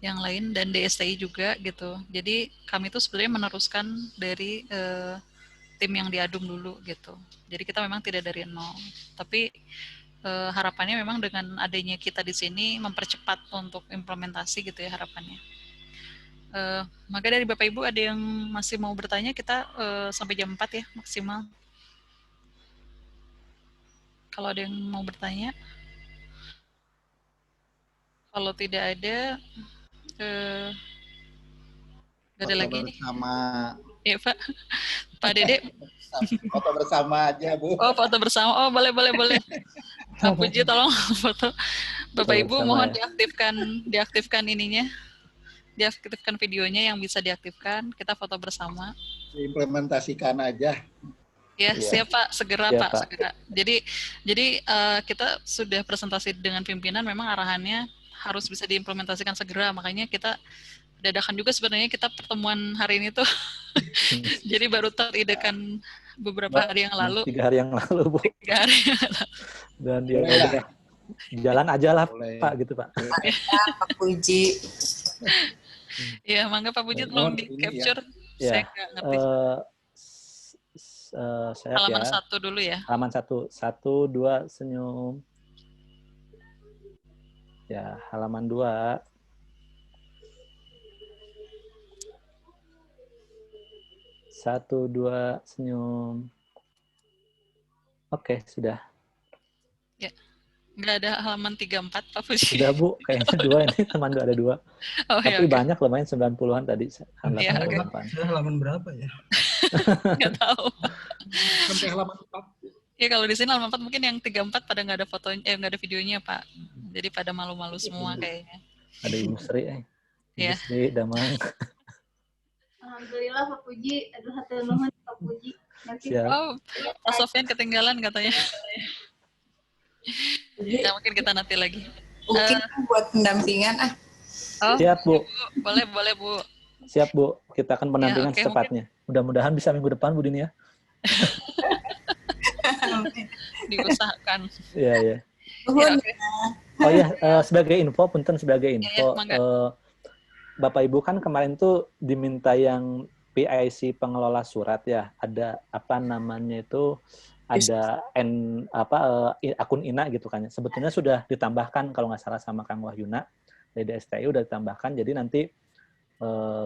yang lain, dan DSTI juga gitu. Jadi kami itu sebenarnya meneruskan dari tim yang di Adum dulu gitu. Jadi kita memang tidak dari nol. Tapi harapannya memang dengan adanya kita di sini mempercepat untuk implementasi gitu ya harapannya. Maka dari Bapak Ibu ada yang masih mau bertanya, kita sampai jam 4 ya maksimal. Kalau ada yang mau bertanya. Kalau tidak ada, nggak ada lagi nih. Bersama. Iya Pak. Pak Dede. Foto bersama aja Bu. Oh, foto bersama. Oh, boleh. Pak Puji tolong foto. Bapak Ibu mohon ya. diaktifkan ininya. Diaktifkan videonya yang bisa diaktifkan. Kita foto bersama. Diimplementasikan aja. Ya, siap Pak, segera ya, Pak, segera. Jadi kita sudah presentasi dengan pimpinan, memang arahannya harus bisa diimplementasikan segera, makanya kita dadakan juga sebenarnya kita pertemuan hari ini tuh. Jadi baru teridekan beberapa hari yang lalu. 3 hari yang lalu, Bu. 3 hari yang lalu. Dan dia udah jalan aja lah, Pak, gitu Pak. Pak Puji. Ya, mangga Pak Puji tolong di-capture. Ya. Saya nggak ngerti. Halaman 1 dulu ya. Halaman 1. 1, 2, senyum. Ya, halaman 2. Satu, 2, senyum. Oke, sudah. Ya, nggak ada halaman 34, Pak Puji. Sudah, Bu. Kayaknya 2 ini, teman ada 2. Oh, tapi ya, banyak, lumayan 90-an tadi. Ya, halaman berapa ya? Nggak tahu. Sampai halaman 4. Ya, kalau di sini halaman 4 mungkin yang 34 pada nggak ada fotonya, nggak ada videonya, Pak. Jadi pada malu-malu semua kayaknya. Ada Ibu Sri, Ya. Ibu Sri, Damang. Alhamdulillah Pak Puji, aduh hatur nuhun Pak Puji. Oh, Pak Sofyan ketinggalan katanya. Ya, mungkin kita nanti lagi. Mungkin buat pendampingan Oh, siap, Bu. Boleh, Bu. Siap, Bu. Kita akan pendampingan ya, okay, secepatnya. Mudah-mudahan bisa minggu depan, Bu Dini ya. Diusahakan. Iya. Ya, okay. Oh ya, sebagai info, Bapak Ibu kan kemarin tuh diminta yang PIC pengelola surat ya. Ada apa namanya itu? Ada akun INA gitu kan. Sebetulnya sudah ditambahkan kalau nggak salah sama Kang Wahyuna dari DSTI udah ditambahkan. Jadi nanti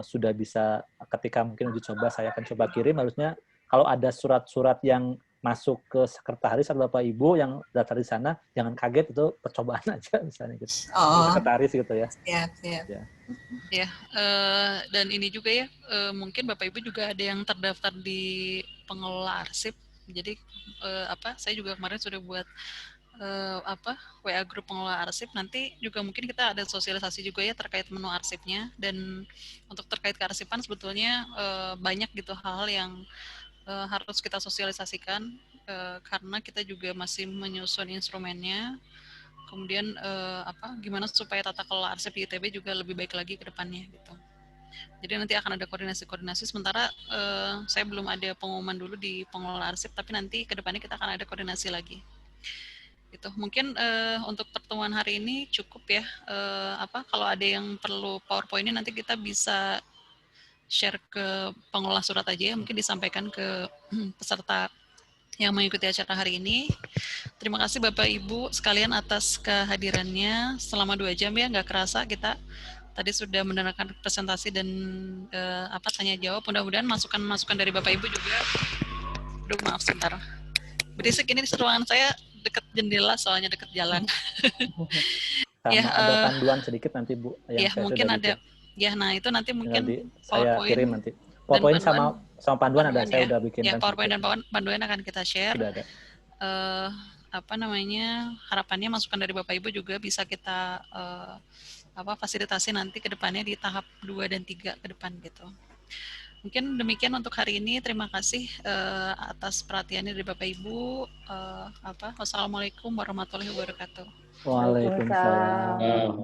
sudah bisa ketika mungkin uji coba saya akan coba kirim. Harusnya kalau ada surat-surat yang masuk ke sekretaris atau Bapak Ibu yang daftar di sana, jangan kaget, itu percobaan aja misalnya gitu. Sekretaris gitu ya. Siap. Ya, dan ini juga ya, mungkin Bapak Ibu juga ada yang terdaftar di pengelola arsip. Jadi saya juga kemarin sudah buat WA grup pengelola arsip. Nanti juga mungkin kita ada sosialisasi juga ya terkait menu arsipnya, dan untuk terkait kearsipan sebetulnya banyak gitu hal-hal yang harus kita sosialisasikan karena kita juga masih menyusun instrumennya. Kemudian gimana supaya tata kelola arsip di ITB juga lebih baik lagi ke depannya gitu. Jadi nanti akan ada koordinasi. Sementara saya belum ada pengumuman dulu di pengelola arsip, tapi nanti ke depannya kita akan ada koordinasi lagi. Gitu. Mungkin untuk pertemuan hari ini cukup ya. Kalau ada yang perlu PowerPoint-nya nanti kita bisa share ke pengelola surat aja ya, mungkin disampaikan ke peserta yang mengikuti acara hari ini. Terima kasih Bapak Ibu sekalian atas kehadirannya selama 2 jam ya, nggak kerasa kita tadi sudah mendengarkan presentasi dan tanya jawab. Mudah-mudahan masukan-masukan dari Bapak Ibu juga. Aduh, maaf sebentar. Berisik ini di ruangan saya dekat jendela soalnya dekat jalan. Sama ya, ada panduan sedikit nanti Bu. Ya mungkin ada. Ya, nah itu nanti mungkin saya kirim nanti. PowerPoint sama panduan ada, saya udah bikin. Ya, PowerPoint dan panduan akan kita share. Sudah ada. Harapannya masukan dari Bapak Ibu juga bisa kita fasilitasi nanti ke depannya di tahap 2 dan 3 ke depan gitu. Mungkin demikian untuk hari ini. Terima kasih atas perhatiannya dari Bapak Ibu. Wassalamualaikum warahmatullahi wabarakatuh. Waalaikumsalam.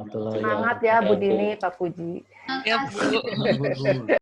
Semangat ya Bu Dini, Pak Puji. Ya Bu.